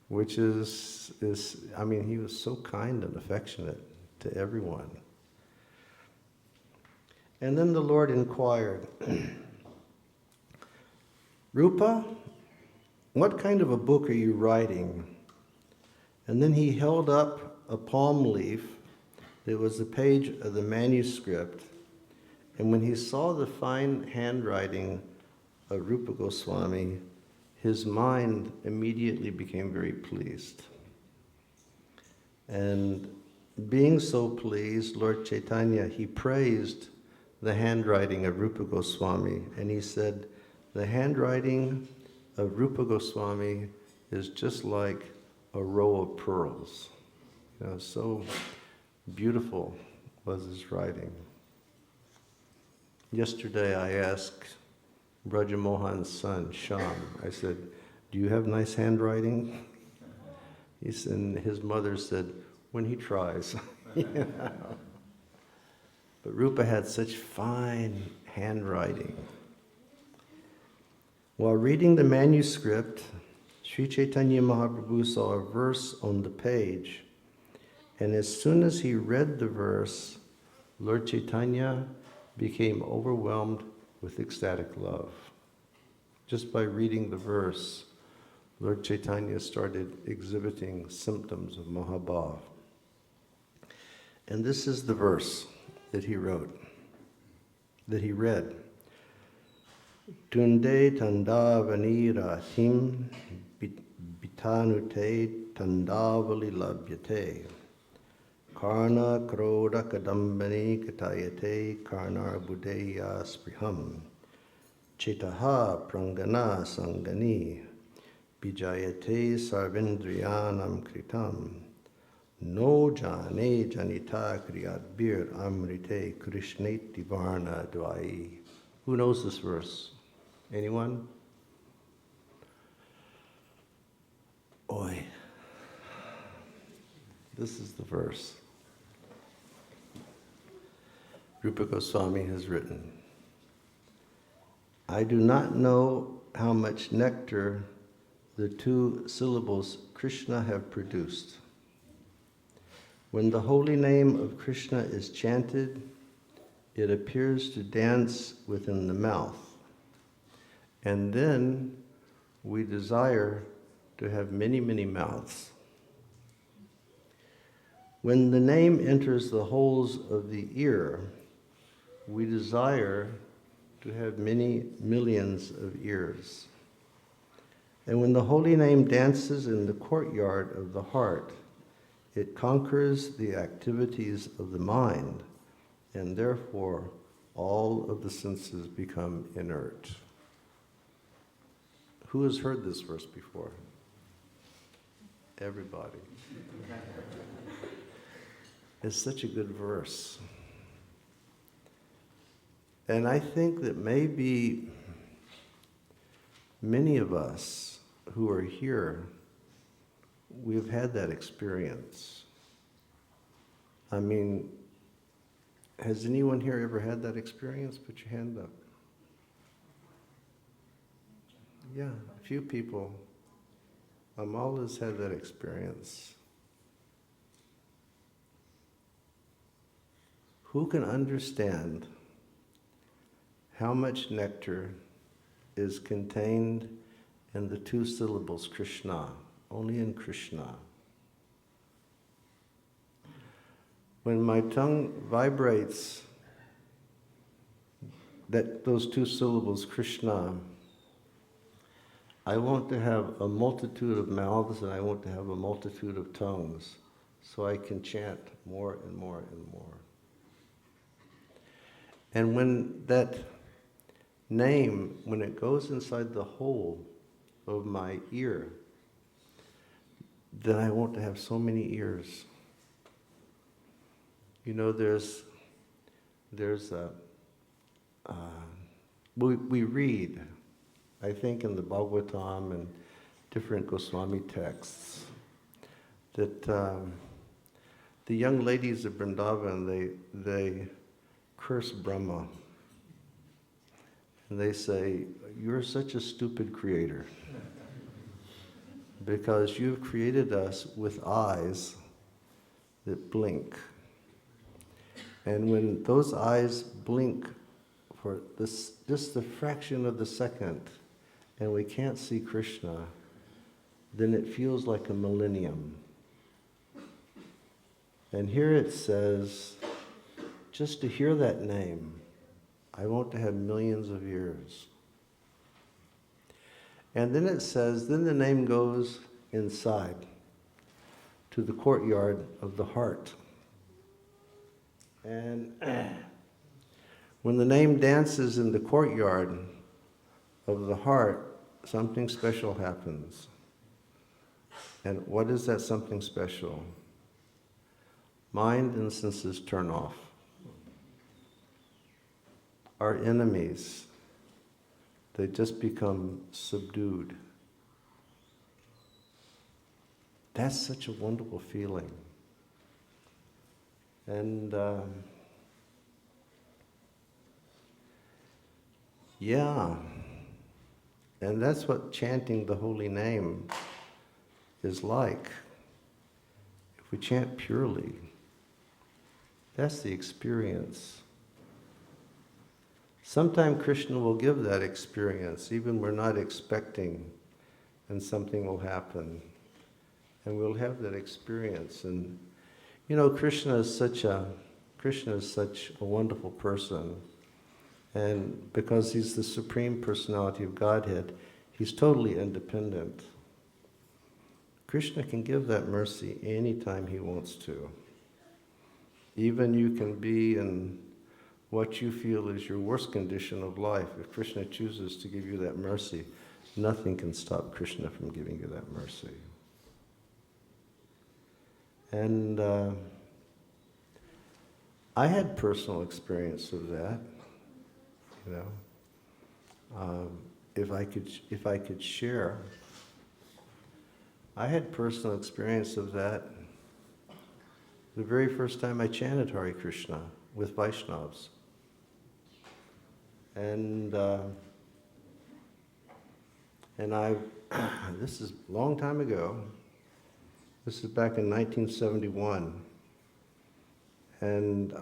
which is he was so kind and affectionate to everyone. And then the Lord inquired, Rupa, what kind of a book are you writing? And then he held up a palm leaf. It was a page of the manuscript. And when he saw the fine handwriting of Rupa Goswami, his mind immediately became very pleased. And being so pleased, Lord Chaitanya, he praised the handwriting of Rupa Goswami. And he said, the handwriting of Rupa Goswami is just like a row of pearls. So beautiful was his writing. Yesterday I asked Brajamohan's son, Shyam, I said, do you have nice handwriting? He said, and his mother said, when he tries. But Rupa had such fine handwriting. While reading the manuscript, Sri Caitanya Mahaprabhu saw a verse on the page, and as soon as he read the verse, Lord Chaitanya became overwhelmed with ecstatic love. Just by reading the verse, Lord Chaitanya started exhibiting symptoms of Mahabhav. And this is the verse that he wrote, that he read. Tunde tandavani rathim bitanute tandavali labhyate. Karna kroda kadambani katayate karnar budeya spriham. Chetaha prangana sangani bijayate sarvendriyanam kritam. No jane janita kriyadbir amrite krishneti varna dvai. Who knows this verse? Anyone? Oi. This is the verse. Rupa Goswami has written, I do not know how much nectar the two syllables Krishna have produced. When the holy name of Krishna is chanted, it appears to dance within the mouth. And then we desire to have many, many mouths. When the name enters the holes of the ear, we desire to have many millions of ears. And when the holy name dances in the courtyard of the heart, it conquers the activities of the mind, and therefore all of the senses become inert. Who has heard this verse before? Everybody. It's such a good verse. And I think that maybe many of us who are here, we've had that experience. I mean, has anyone here ever had that experience? Put your hand up. Yeah, a few people. Amal has had that experience. Who can understand how much nectar is contained in the two syllables Krishna, only in Krishna? When my tongue vibrates those two syllables Krishna, I want to have a multitude of mouths and I want to have a multitude of tongues so I can chant more and more and more. And when that name, when it goes inside the hole of my ear, then I want to have so many ears. You know, we read, I think in the Bhagavatam and different Goswami texts, that the young ladies of Vrindavan, they curse Brahma. And they say, you're such a stupid creator because you've created us with eyes that blink. And when those eyes blink for this, just a fraction of the second, and we can't see Krishna, then it feels like a millennium. And here it says, just to hear that name, I want to have millions of ears. And then it says, then the name goes inside to the courtyard of the heart. And when the name dances in the courtyard of the heart, something special happens. And what is that something special? Mind and senses turn off. Our enemies, they just become subdued. That's such a wonderful feeling. And yeah, And that's what chanting the holy name is like. If we chant purely, that's the experience. Sometime Krishna will give that experience, even we're not expecting, and something will happen. And we'll have that experience. And you know, Krishna is such a wonderful person. And because he's the Supreme Personality of Godhead, he's totally independent. Krishna can give that mercy anytime he wants to. Even you can be in what you feel is your worst condition of life. If Krishna chooses to give you that mercy, nothing can stop Krishna from giving you that mercy. And I had personal experience of that, you know. If I could share, I had personal experience of that the very first time I chanted Hare Krishna with Vaishnavas. And I, this is a long time ago. This is back in 1971. And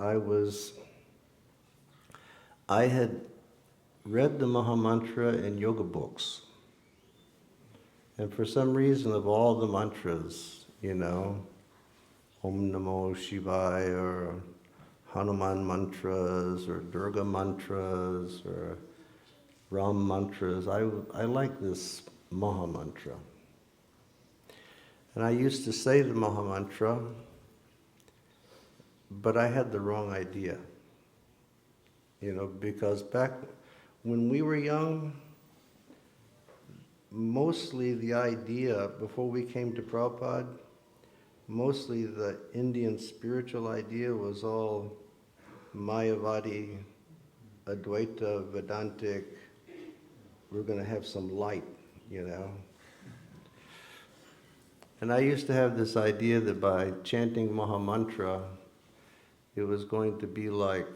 I had read the Mahamantra in yoga books. And for some reason, of all the mantras, you know, Om Namo Shivaya, or Hanuman mantras, or Durga mantras, or Ram mantras, I like this Mahamantra. And I used to say the Mahamantra, but I had the wrong idea. You know, because back when we were young, mostly the idea, before we came to Prabhupada, mostly the Indian spiritual idea was all Mayavadi, Advaita, Vedantic. We're going to have some light, you know. And I used to have this idea that by chanting Mahamantra, it was going to be like,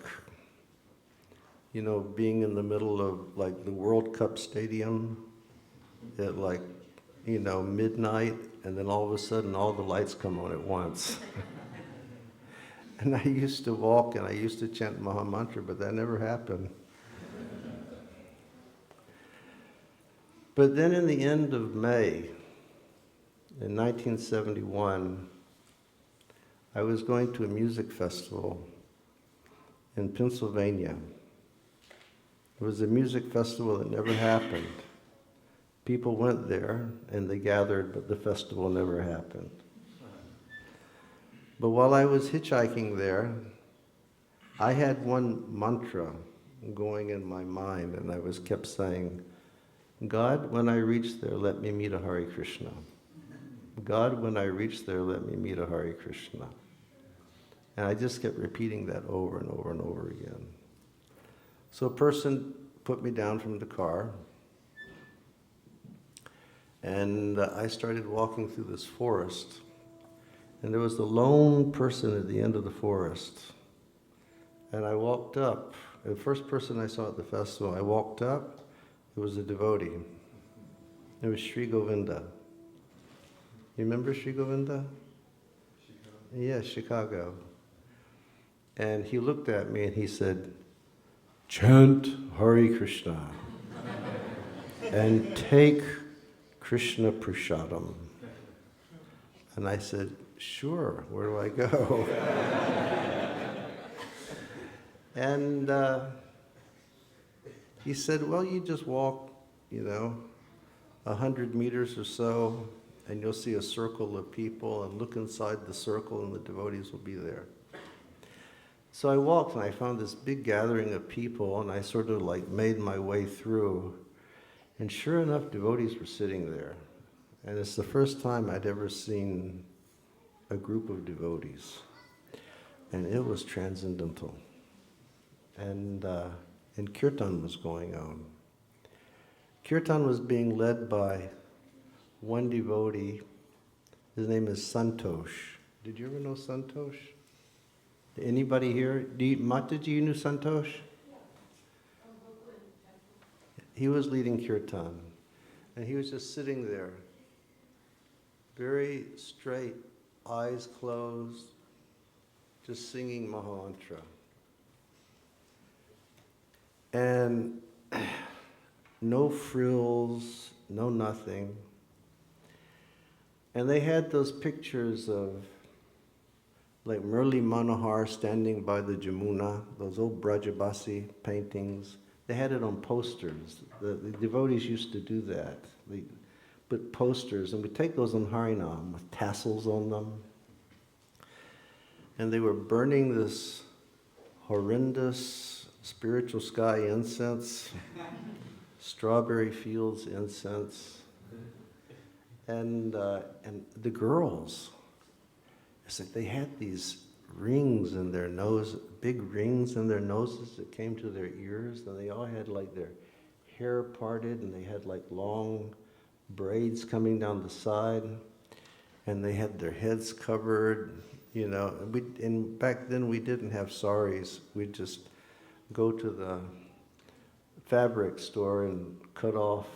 you know, being in the middle of like the World Cup stadium at like, you know, midnight, and then all of a sudden all the lights come on at once. And I used to walk and I used to chant Mahamantra, but that never happened. But then in the end of May, in 1971, I was going to a music festival in Pennsylvania. It was a music festival that never happened. People went there and they gathered, but the festival never happened. But while I was hitchhiking there, I had one mantra going in my mind, and I was kept saying, God, when I reach there, let me meet a Hare Krishna. God, when I reach there, let me meet a Hare Krishna. And I just kept repeating that over and over and over again. So a person put me down from the car, and I started walking through this forest. And there was the lone person at the end of the forest. And I walked up. The first person I saw at the festival, I walked up. It was a devotee. It was Sri Govinda. You remember Sri Govinda? Chicago. Yeah, Chicago. And he looked at me and he said, chant Hare Krishna and take Krishna Prasadam. And I said, sure, where do I go? And he said, well, you just walk, 100 meters or so, and you'll see a circle of people, and look inside the circle, and the devotees will be there. So I walked, and I found this big gathering of people, and I sort of like made my way through. And sure enough, devotees were sitting there. And it's the first time I'd ever seen a group of devotees. And it was transcendental. And Kirtan was going on. Kirtan was being led by one devotee. His name is Santosh. Did you ever know Santosh? Anybody here? Mataji, you knew Santosh? He was leading Kirtan. And he was just sitting there, very straight, eyes closed, just singing Mahamantra. And no frills, no nothing. And they had those pictures of like Murli Manohar standing by the Jamuna, those old Brajabasi paintings. They had it on posters. The devotees used to do that. They put posters, and we take those on Harinam with tassels on them. And they were burning this horrendous spiritual sky incense, strawberry fields incense. And the girls, it's like they had these rings in their nose, big rings in their noses that came to their ears, and they all had like their hair parted, and they had like long braids coming down the side, and they had their heads covered, you know. And back then we didn't have saris. We'd just go to the fabric store and cut off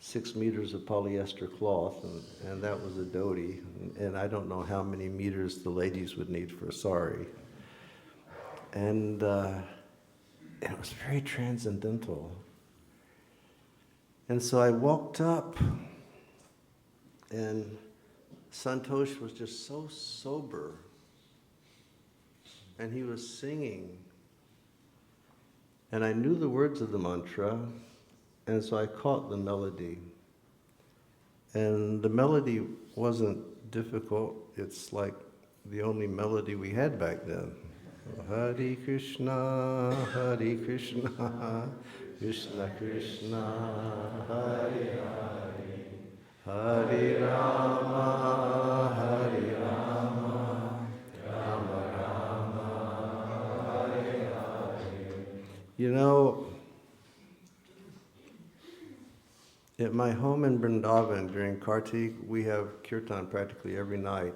6 meters of polyester cloth, and that was a dhoti. And I don't know how many meters the ladies would need for a sari. And it was very transcendental. And so I walked up, and Santosh was just so sober, and he was singing. And I knew the words of the mantra, and so I caught the melody. And the melody wasn't difficult. It's like the only melody we had back then. Hare Krishna, Hare Krishna, Krishna Krishna, Hare Hare, Hare Rama, Hare Rama, Rama Rama, Hare Hare. You know, at my home in Vrindavan during Kartik, we have kirtan practically every night.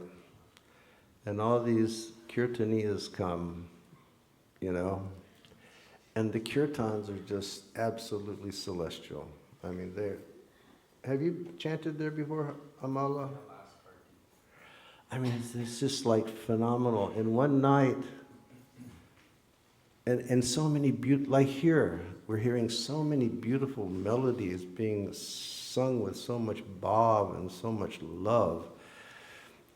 And all these kirtaniyas come, you know. And the kirtans are just absolutely celestial. I mean, have you chanted there before, Amala? I mean, it's just like phenomenal. And one night, and so many like here, we're hearing so many beautiful melodies being sung with so much bhav and so much love.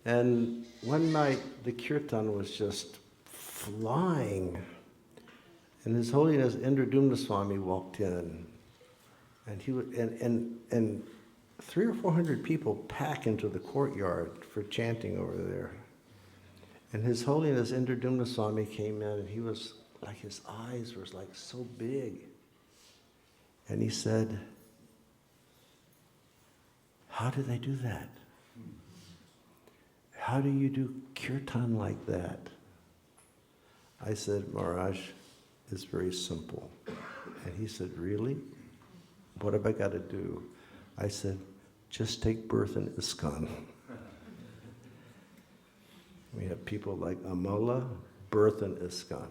And one night, the kirtan was just flying. And His Holiness Indradumna Swami walked in. And he and 300 or 400 people pack into the courtyard for chanting over there. And His Holiness Indradumna Swami came in, and he was like, his eyes were like so big. And he said, "How do they do that? How do you do kirtan like that?" I said, "Maharaj, it's very simple." And he said, "Really? What have I got to do?" I said, "Just take birth in ISKCON." We have people like Amala, birth in ISKCON.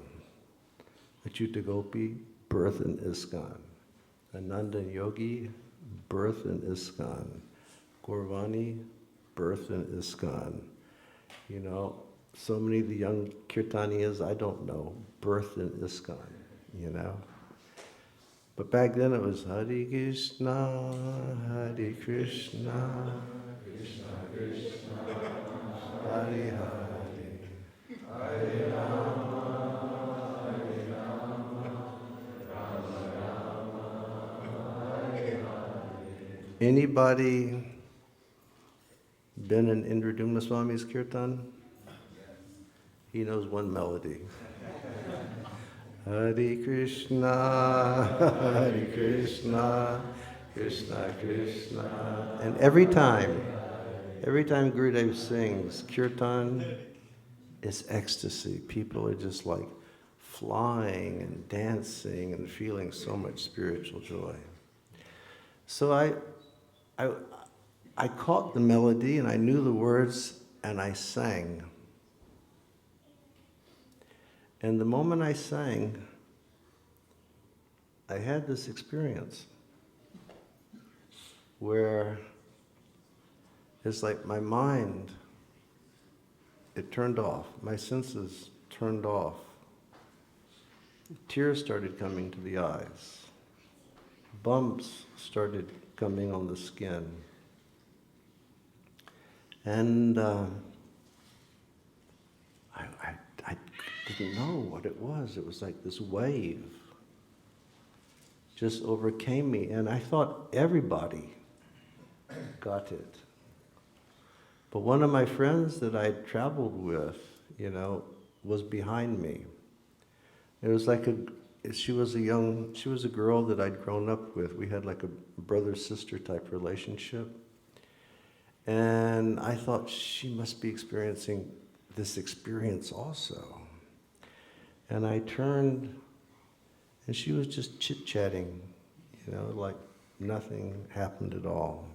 Achyuta Gopi, birth in ISKCON. Ananda Yogi, birth in ISKCON. Gaurvani, birth in ISKCON. You know, so many of the young kirtaniyas I don't know, birth in ISKCON, you know. But back then it was Hare Krishna, Hare Krishna, Krishna Krishna, Hare Hare, Hare Rama, Hare Rama, Rama Rama, Hare Hare. Anybody been in Indradumna Swami's kirtan? He knows one melody. Hare Krishna, Hare Krishna, Krishna Krishna. And every time Gurudev sings kirtan, it's ecstasy. People are just like flying and dancing and feeling so much spiritual joy. So I caught the melody and I knew the words and I sang. And the moment I sang, I had this experience. where it's like my mind, it turned off. My senses turned off. Tears started coming to the eyes. Bumps started coming on the skin. And I didn't know what it was. It was like this wave just overcame me. And I thought everybody got it. But one of my friends that I traveled with, was behind me. It was like she was a girl that I'd grown up with. We had like a brother-sister type relationship. And I thought she must be experiencing this experience also. And I turned, and she was just chit-chatting, like nothing happened at all.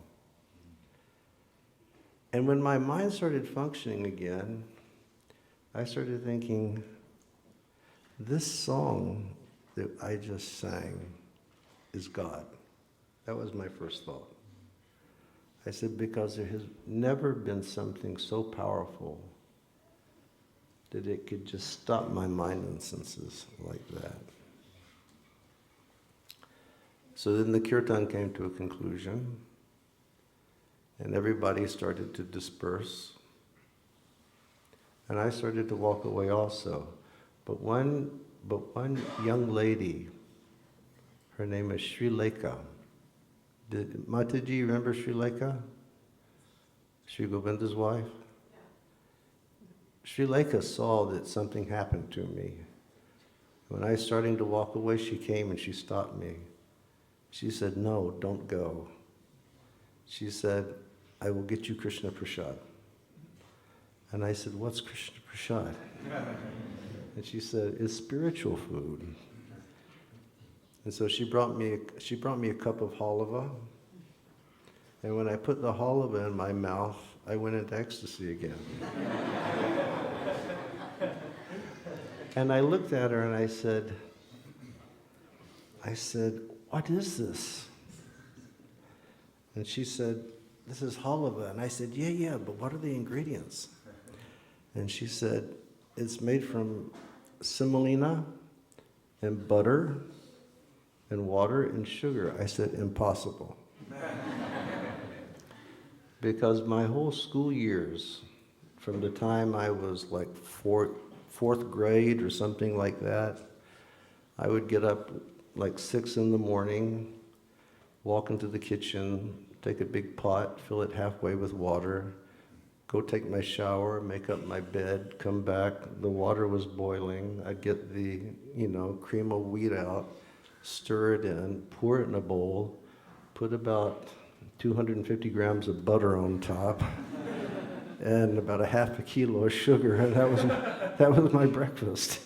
And when my mind started functioning again, I started thinking, this song that I just sang is God. That was my first thought. I said, because there has never been something so powerful that it could just stop my mind and senses like that. So then the kirtan came to a conclusion, and everybody started to disperse. And I started to walk away also. But one young lady, her name is Sri Lekha. Mataji, remember Sri Lekha? Sri Govinda's wife? Yeah. Sri Lekha saw that something happened to me. When I was starting to walk away, she came and she stopped me. She said, no, don't go. She said, I will get you Krishna Prasad. And I said, what's Krishna Prasad? And she said, it's spiritual food. And so she brought me a cup of halava. And when I put the halava in my mouth, I went into ecstasy again. And I looked at her and I said, what is this? And she said, this is halava. And I said, yeah, but what are the ingredients? And she said, it's made from semolina and butter and water and sugar. I said, impossible. Because my whole school years, from the time I was like fourth grade or something like that, I would get up like 6 in the morning, walk into the kitchen, take a big pot, fill it halfway with water, go take my shower, make up my bed, come back, the water was boiling, I'd get the, cream of wheat out, stir it in, pour it in a bowl, put about 250 grams of butter on top, and about a half a kilo of sugar, and that was my breakfast,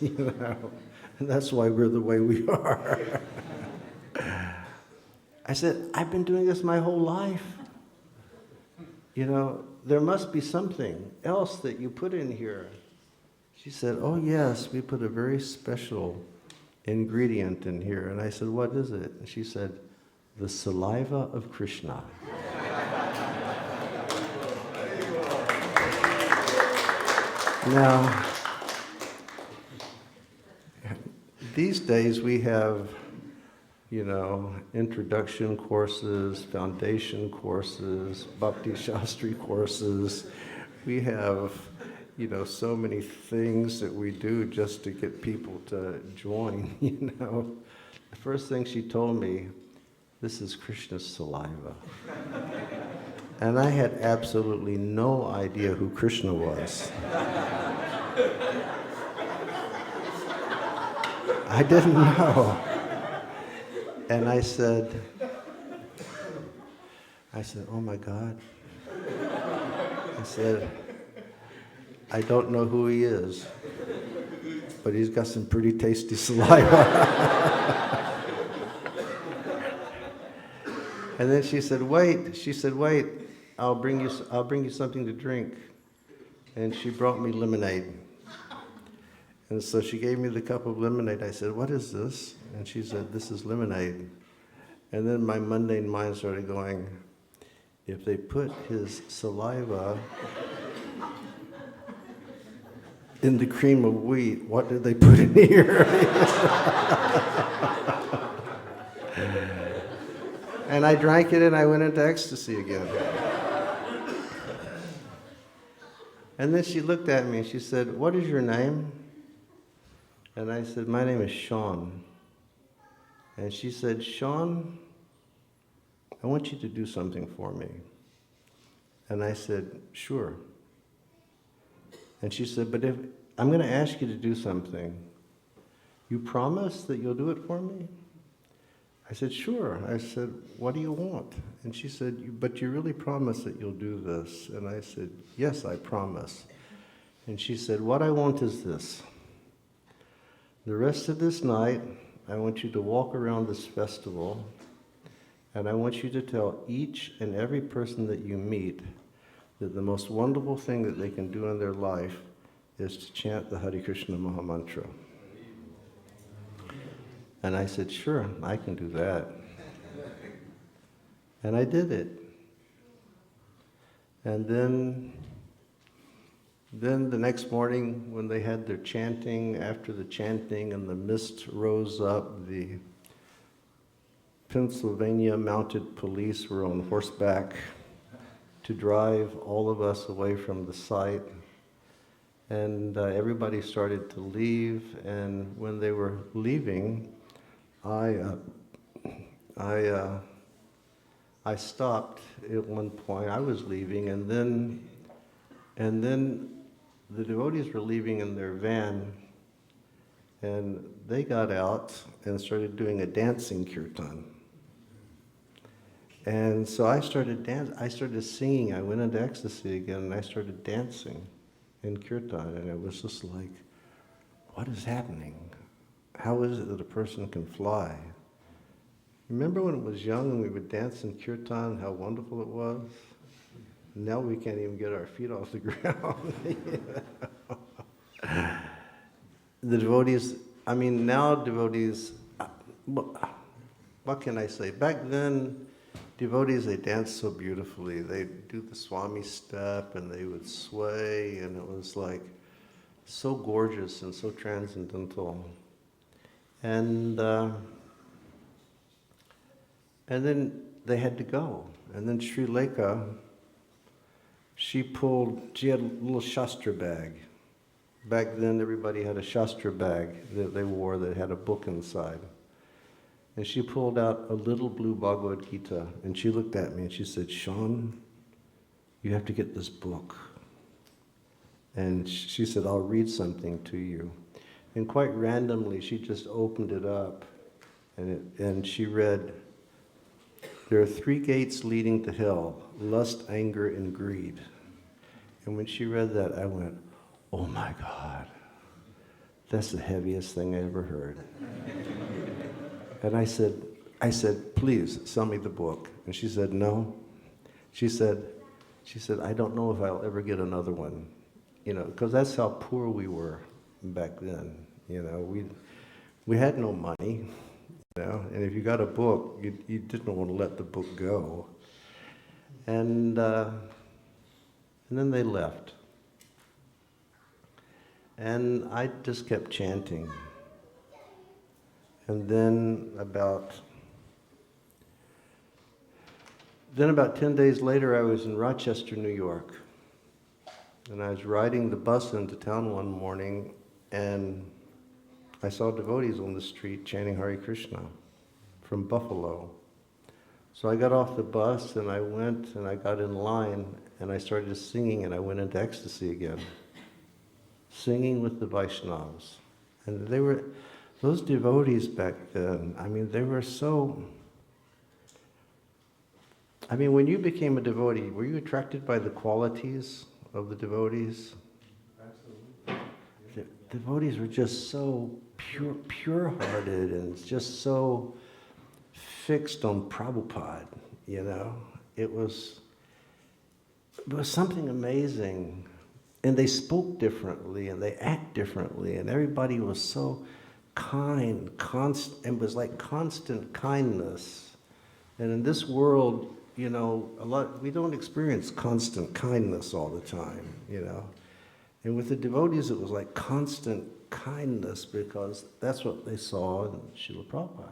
And that's why we're the way we are. I said, I've been doing this my whole life. There must be something else that you put in here. She said, oh yes, we put a very special ingredient in here. And I said, what is it? And she said, the saliva of Krishna. Now, these days we have, introduction courses, foundation courses, Bhakti Shastri courses. We have, so many things that we do just to get people to join, The first thing she told me, this is Krishna's saliva. And I had absolutely no idea who Krishna was. I didn't know. And I said, oh my God. I said, I don't know who he is, but he's got some pretty tasty saliva. And then she said, wait, I'll bring you something to drink. And she brought me lemonade. And so she gave me the cup of lemonade. I said, what is this? And she said, this is lemonade. And then my mundane mind started going, if they put his saliva in the cream of wheat, what did they put in here? And I drank it and I went into ecstasy again. And then she looked at me and she said, "What is your name?" And I said, "My name is Sean." And she said, "Sean, I want you to do something for me." And I said, "Sure." And she said, "But if I'm going to ask you to do something, you promise that you'll do it for me?" I said, "Sure." I said, "What do you want?" And she said, "But you really promise that you'll do this?" And I said, "Yes, I promise." And she said, "What I want is this. The rest of this night, I want you to walk around this festival, and I want you to tell each and every person that you meet that the most wonderful thing that they can do in their life is to chant the Hare Krishna Maha Mantra." And I said, "Sure, I can do that." And I did it. And then the next morning, when they had their chanting, after the chanting and the mist rose up, the Pennsylvania mounted police were on horseback to drive all of us away from the site. And everybody started to leave, and when they were leaving, I stopped at one point. I was leaving, and then the devotees were leaving in their van, and they got out and started doing a dancing kirtan. And so I started singing. I went into ecstasy again, and I started dancing in kirtan, and it was just like, what is happening? How is it that a person can fly? Remember when it was young and we would dance in kirtan, how wonderful it was? Now we can't even get our feet off the ground. The devotees, now devotees, what can I say? Back then, devotees, they danced so beautifully. They'd do the Swami step and they would sway, and it was like so gorgeous and so transcendental. And then they had to go. And then Sri Lekha, she had a little Shastra bag. Back then, everybody had a Shastra bag that they wore that had a book inside. And she pulled out a little blue Bhagavad Gita, and she looked at me and she said, "Sean, you have to get this book." And she said, "I'll read something to you." And quite randomly, she just opened it up, and she read, "There are 3 gates leading to hell: lust, anger, and greed." And when she read that, I went, "Oh my God, that's the heaviest thing I ever heard." And I said, "Please, sell me the book." And she said, "No." She said, "I don't know if I'll ever get another one." Because that's how poor we were back then. We had no money, and if you got a book, you didn't want to let the book go. And then they left. And I just kept chanting. And then about 10 days later, I was in Rochester, New York. And I was riding the bus into town one morning, and I saw devotees on the street chanting Hare Krishna from Buffalo. So I got off the bus, and I went and I got in line, and I started singing, and I went into ecstasy again, singing with the Vaishnavas. And those devotees back then, they were so... when you became a devotee, were you attracted by the qualities of the devotees? Absolutely. The devotees were just so pure-hearted and just so fixed on Prabhupada, It was something amazing. And they spoke differently and they act differently, and everybody was so kind, it was like constant kindness. And in this world, we don't experience constant kindness all the time, And with the devotees, it was like constant kindness because that's what they saw in Srila Prabhupada.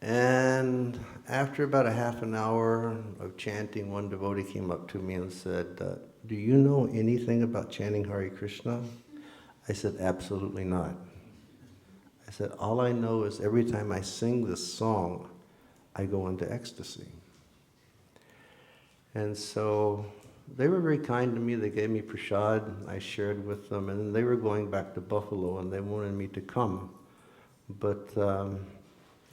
And after about a half an hour of chanting, one devotee came up to me and said, do you know anything about chanting Hare Krishna? I said, absolutely not. I said, all I know is every time I sing this song, I go into ecstasy. And so they were very kind to me. They gave me prasad. I shared with them. And they were going back to Buffalo, and they wanted me to come. But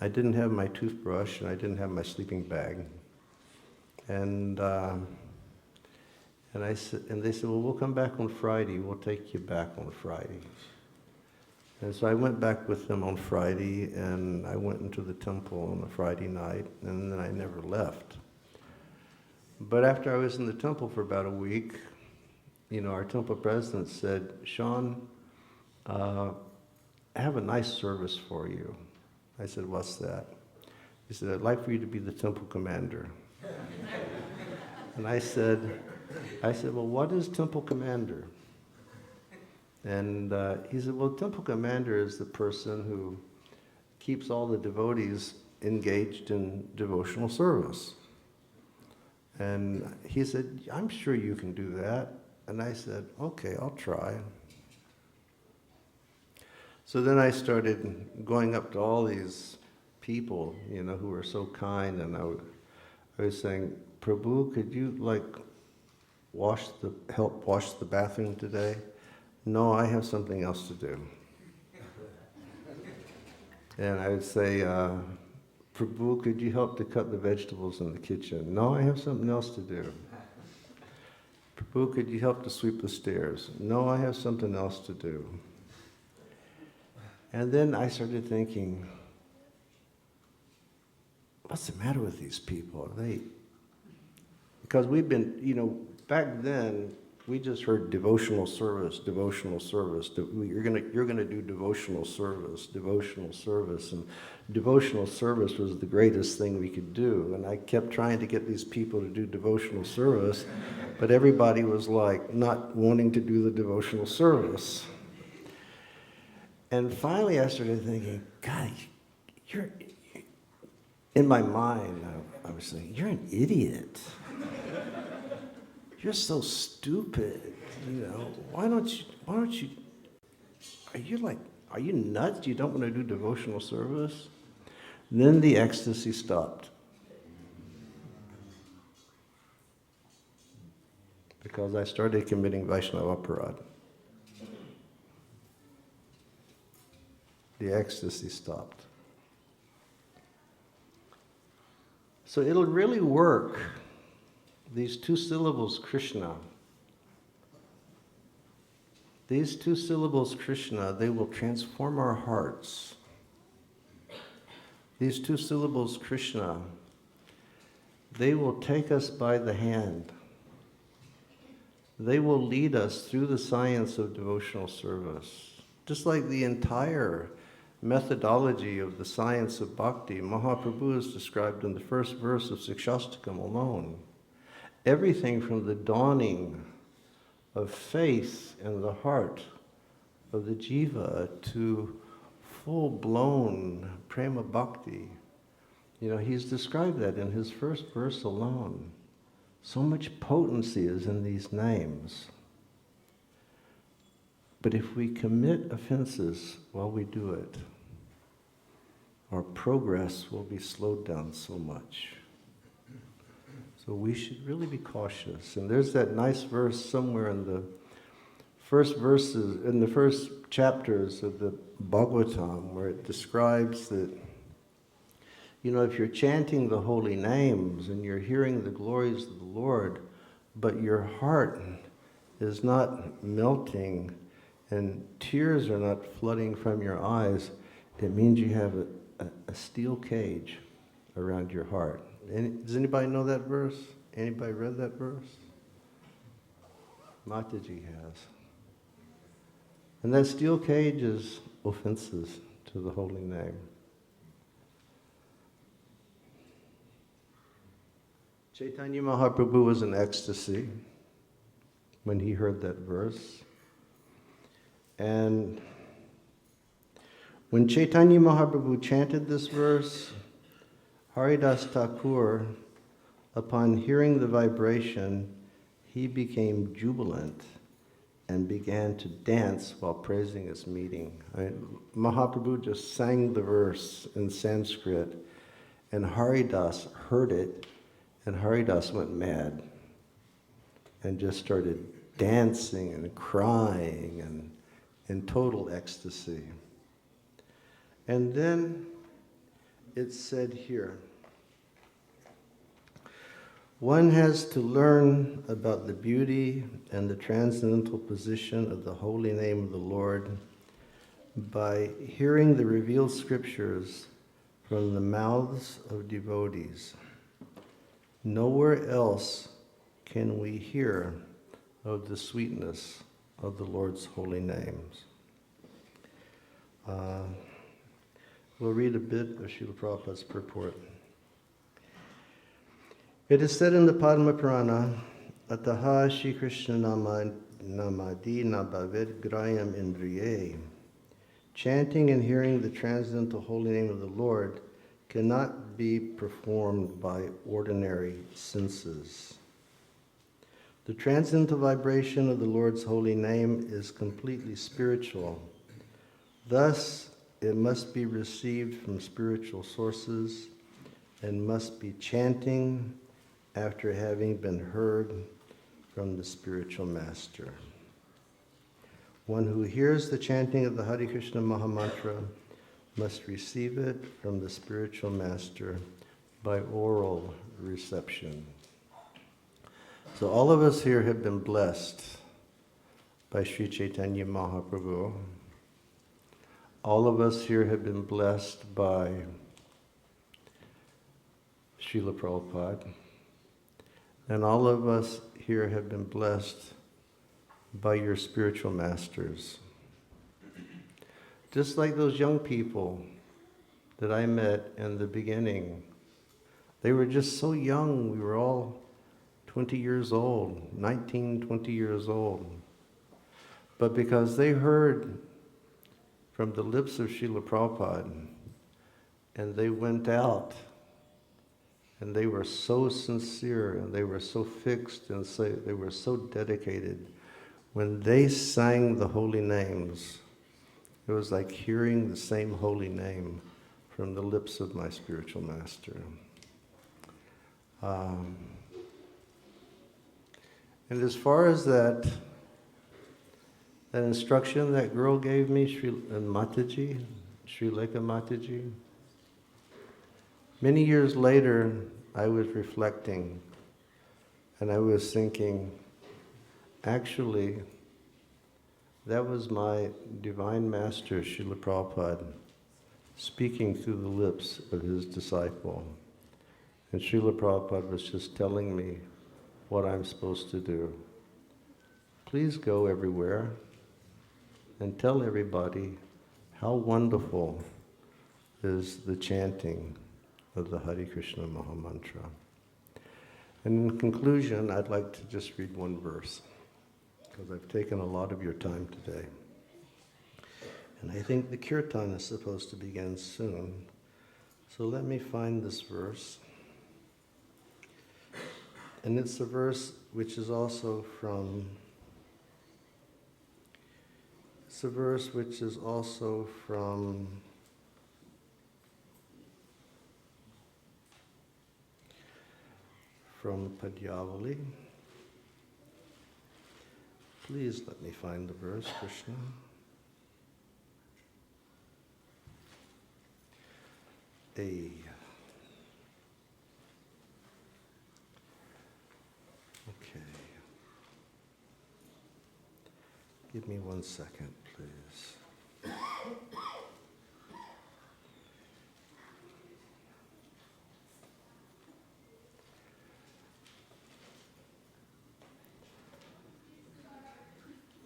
I didn't have my toothbrush, and I didn't have my sleeping bag. And they said, well, we'll come back on Friday. We'll take you back on Friday. And so I went back with them on Friday, and I went into the temple on a Friday night, and then I never left. But after I was in the temple for about a week, our temple president said, Sean, I have a nice service for you. I said, what's that? He said, I'd like for you to be the temple commander. And I said, well, what is temple commander? And he said, well, temple commander is the person who keeps all the devotees engaged in devotional service. And he said, I'm sure you can do that. And I said, okay, I'll try. So then I started going up to all these people, who were so kind, and I was saying, Prabhu, could you help wash the bathroom today? No, I have something else to do. And I would say, Prabhu, could you help to cut the vegetables in the kitchen? No, I have something else to do. Prabhu, could you help to sweep the stairs? No, I have something else to do. And then I started thinking, what's the matter with these people? Because we've been, back then, we just heard devotional service. You're gonna do devotional service, and devotional service was the greatest thing we could do. And I kept trying to get these people to do devotional service, but everybody was not wanting to do the devotional service. And finally, I started thinking, God, in my mind, I was saying, you're an idiot. You're so stupid, Why don't you, are you nuts? You don't want to do devotional service? And then the ecstasy stopped. Because I started committing Vaishnava aparadh. The ecstasy stopped. So it'll really work. These two syllables, Krishna. These two syllables, Krishna, they will transform our hearts. These two syllables, Krishna, they will take us by the hand. They will lead us through the science of devotional service. Just like the entire methodology of the science of bhakti, Mahaprabhu is described in the first verse of Sikshastakam alone. Everything from the dawning of faith in the heart of the jiva to full-blown prema bhakti. He's described that in his first verse alone. So much potency is in these names. But if we commit offenses while we do it, our progress will be slowed down so much. So we should really be cautious. And there's that nice verse somewhere in the first chapters of the Bhagavatam where it describes that, if you're chanting the holy names and you're hearing the glories of the Lord, but your heart is not melting and tears are not flooding from your eyes, it means you have a steel cage around your heart. Does anybody know that verse? Anybody read that verse? Mataji has. And that steel cage is offenses to the holy name. Caitanya Mahaprabhu was in ecstasy when he heard that verse. And when Caitanya Mahaprabhu chanted this verse, Haridas Thakur, upon hearing the vibration, he became jubilant and began to dance while praising his meeting. Mahaprabhu just sang the verse in Sanskrit, and Haridas heard it, and Haridas went mad and just started dancing and crying and in total ecstasy. And then it said here, one has to learn about the beauty and the transcendental position of the holy name of the Lord by hearing the revealed scriptures from the mouths of devotees. Nowhere else can we hear of the sweetness of the Lord's holy names. We'll read a bit of Srila Prabhupada's purport. It is said in the Padma Purana, Ataha Shri Krishna Namadi Nabhavid Grayam Indriye. Chanting and hearing the transcendental holy name of the Lord cannot be performed by ordinary senses. The transcendental vibration of the Lord's holy name is completely spiritual. Thus, it must be received from spiritual sources and must be chanting after having been heard from the spiritual master. One who hears the chanting of the Hare Krishna Mahamantra must receive it from the spiritual master by oral reception. So all of us here have been blessed by Sri Caitanya Mahaprabhu. All of us here have been blessed by Srila Prabhupada. And all of us here have been blessed by your spiritual masters. Just like those young people that I met in the beginning. They were just so young. We were all 20 years old, 19, 20 years old. But because they heard from the lips of Srila Prabhupada, and they went out, and they were so sincere, and they were so fixed, and they were so dedicated. When they sang the holy names, it was like hearing the same holy name from the lips of my spiritual master. And as far as that instruction that girl gave me, Sri Lekha Mataji, many years later, I was reflecting, and I was thinking, actually, that was my divine master, Srila Prabhupada, speaking through the lips of his disciple. And Srila Prabhupada was just telling me what I'm supposed to do. Please go everywhere and tell everybody how wonderful is the chanting of the Hare Krishna Mahamantra. And in conclusion, I'd like to just read one verse, because I've taken a lot of your time today. And I think the kirtan is supposed to begin soon. So let me find this verse. And it's a verse which is also from Padyavali. Please let me find the verse, Krishna. Okay. Give me 1 second, please.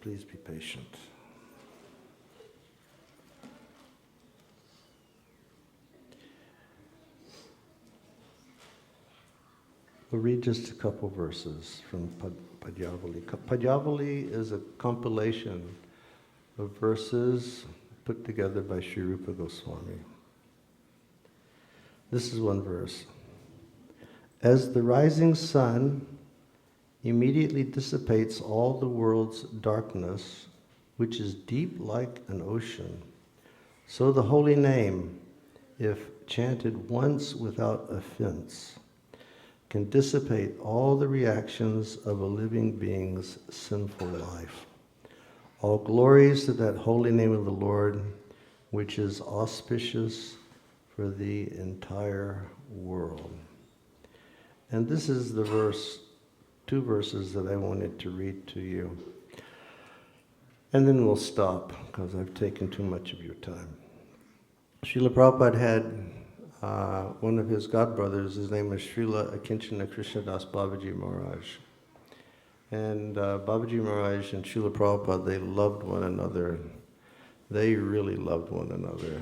Please be patient. We'll read just a couple verses from Padyavali. Padyavali is a compilation of verses put together by Sri Rupa Goswami. This is one verse. As the rising sun immediately dissipates all the world's darkness, which is deep like an ocean, so the holy name, if chanted once without offense, can dissipate all the reactions of a living being's sinful life. All glories to that holy name of the Lord, which is auspicious for the entire world. And this is the verse, two verses that I wanted to read to you. And then we'll stop, because I've taken too much of your time. Srila Prabhupada had one of his godbrothers, his name was Srila Akinchana Krishnadas Babaji Maharaj. And Babaji Maharaj and Srila Prabhupada, they loved one another. They really loved one another.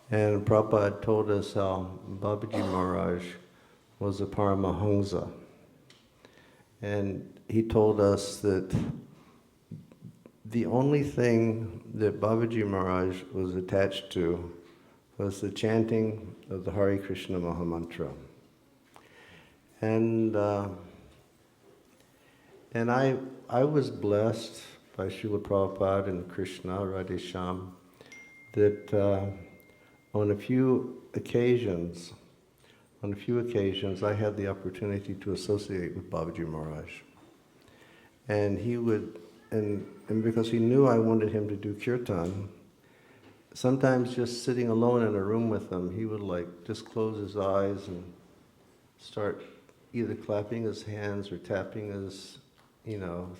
And Prabhupada told us how Babaji Maharaj was a Paramahansa. And he told us that the only thing that Babaji Maharaj was attached to was the chanting of the Hare Krishna Mahamantra. And I was blessed by Srila Prabhupada and Krishna, Radhesham, that on a few occasions, I had the opportunity to associate with Babaji Maharaj. And he would, and because he knew I wanted him to do kirtan, sometimes just sitting alone in a room with him, he would just close his eyes and start either clapping his hands or tapping his,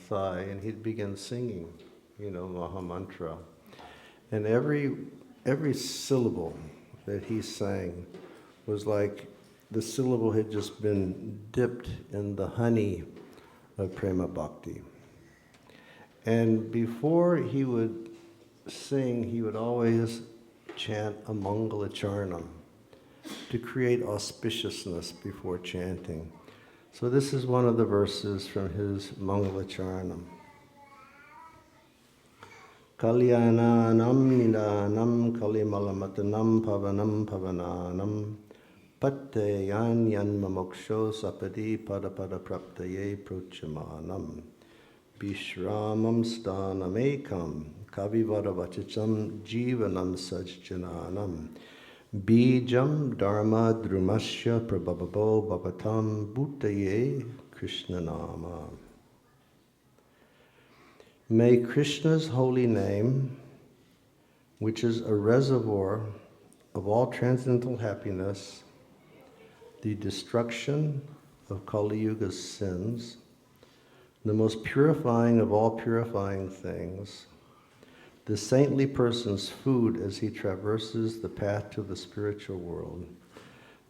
thigh, and he'd begin singing, Maha Mantra. And every syllable that he sang was like the syllable had just been dipped in the honey of Prema Bhakti. And before he would sing, he would always chant a Mangala Charanam to create auspiciousness before chanting. So this is one of the verses from his Mangala Charanam. Kalyananam nidanam kalimalamattanam pavanam pavananam patteyan yanmamoksho sapadi padapada praptaye prochamanam Bishramam stanamekam kavivadavachacham jivanam sajjananam Bijam dharma drumasya prabhavo bhavatam bhutaye Krishnanama. May Krishna's holy name, which is a reservoir of all transcendental happiness, the destruction of Kali Yuga's sins, the most purifying of all purifying things, the saintly person's food as he traverses the path to the spiritual world,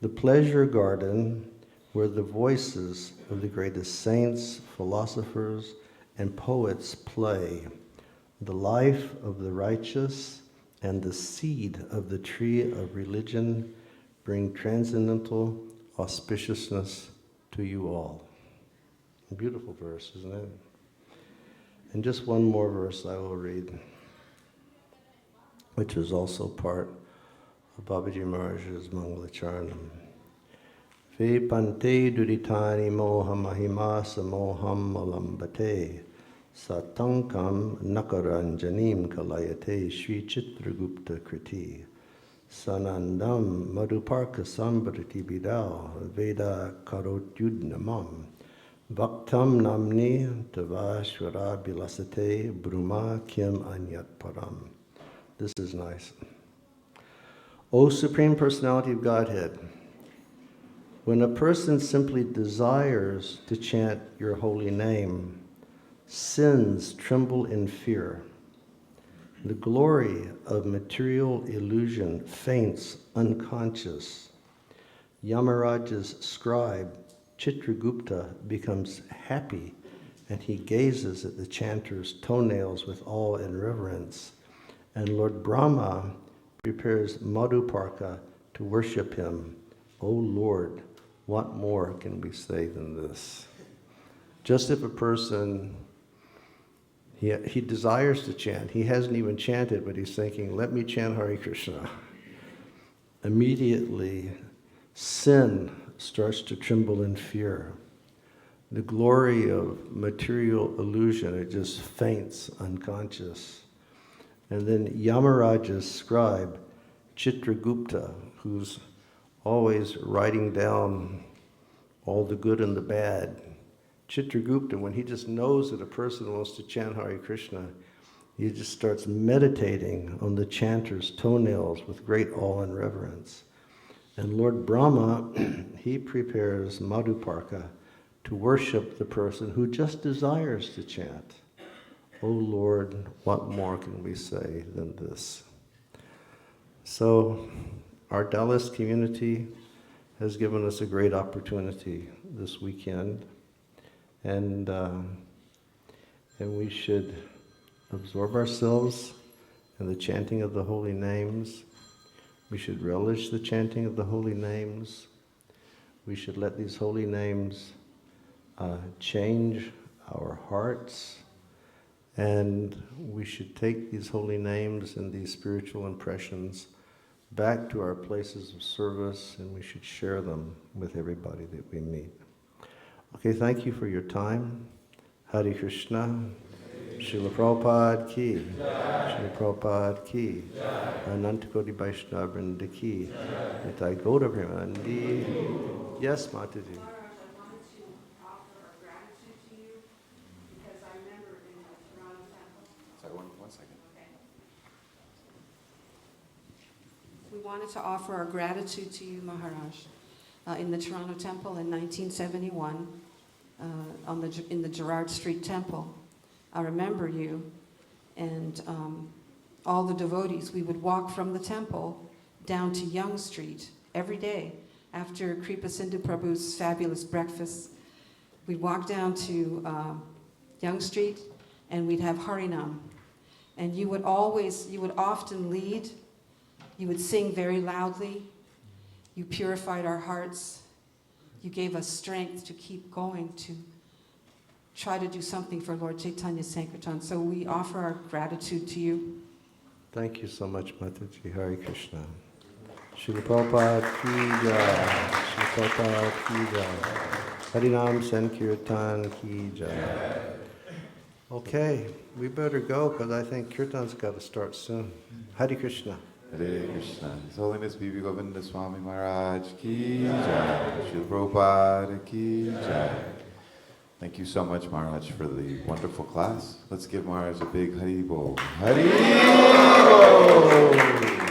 the pleasure garden where the voices of the greatest saints, philosophers, and poets play, the life of the righteous and the seed of the tree of religion bring transcendental auspiciousness to you all. A beautiful verse, isn't it? And just one more verse I will read, which is also part of Babaji Maharaj's Mangala Charanam. Ve pante duritani moha mahima samoham alambate satankam nakaranjanim kalayate Sri Chitragupta Kriti sanandam madhuparka sambrati bidao veda karotyudnamam Bhaktam namni tavashvara bilasate bruma kim anyat param. This is nice. O Supreme Personality of Godhead, when a person simply desires to chant your holy name, sins tremble in fear. The glory of material illusion faints unconscious. Yamaraja's scribe, Chitragupta, becomes happy and he gazes at the chanter's toenails with awe and reverence. And Lord Brahma prepares Madhuparka to worship him. O Lord, what more can we say than this? Just if a person, he desires to chant, he hasn't even chanted, but he's thinking, let me chant Hare Krishna. Immediately, sin starts to tremble in fear. The glory of material illusion, it just faints unconscious. And then Yamaraja's scribe, Chitragupta, who's always writing down all the good and the bad. Chitragupta, when he just knows that a person wants to chant Hare Krishna, he just starts meditating on the chanter's toenails with great awe and reverence. And Lord Brahma, he prepares Madhuparka to worship the person who just desires to chant. Oh Lord, what more can we say than this? So, our Dalit community has given us a great opportunity this weekend, and we should absorb ourselves in the chanting of the holy names. We should relish the chanting of the holy names. We should let these holy names change our hearts, and we should take these holy names and these spiritual impressions back to our places of service, and we should share them with everybody that we meet. Okay, thank you for your time. Hare Krishna. Srila Prabhupada ki. Srila Prabhupada ki. Ananta Koti Vaishnava Vrinda ki. Nitai Gauda Premanandi. Yes, Mataji. Maharaj, I wanted to offer our gratitude to you because I remember in the Toronto temple. Sorry, one second. Okay. We wanted to offer our gratitude to you, Maharaj, in the Toronto temple in 1971, in the Gerrard Street Temple. I remember you and all the devotees. We would walk from the temple down to Yonge Street every day after Kripa Sindhu Prabhu's fabulous breakfast. We'd walk down to Yonge Street and we'd have Harinam. And you would often lead. You would sing very loudly. You purified our hearts. You gave us strength to keep going, to try to do something for Lord Chaitanya Sankirtan. So we offer our gratitude to you. Thank you so much, Mataji. Hare Krishna. Srila Prabhupada ki jai. Srila Prabhupada ki jai. Harinam Sankirtan ki jai. Okay, we better go because I think Kirtan's got to start soon. Hare Krishna. Hare Krishna. His Holiness B.B. Govinda Swami Maharaj ki jai. Srila Prabhupada ki jai. Thank you so much, Maharaj, for the wonderful class. Let's give Maharaj a big Hari Bol. Hari Bol!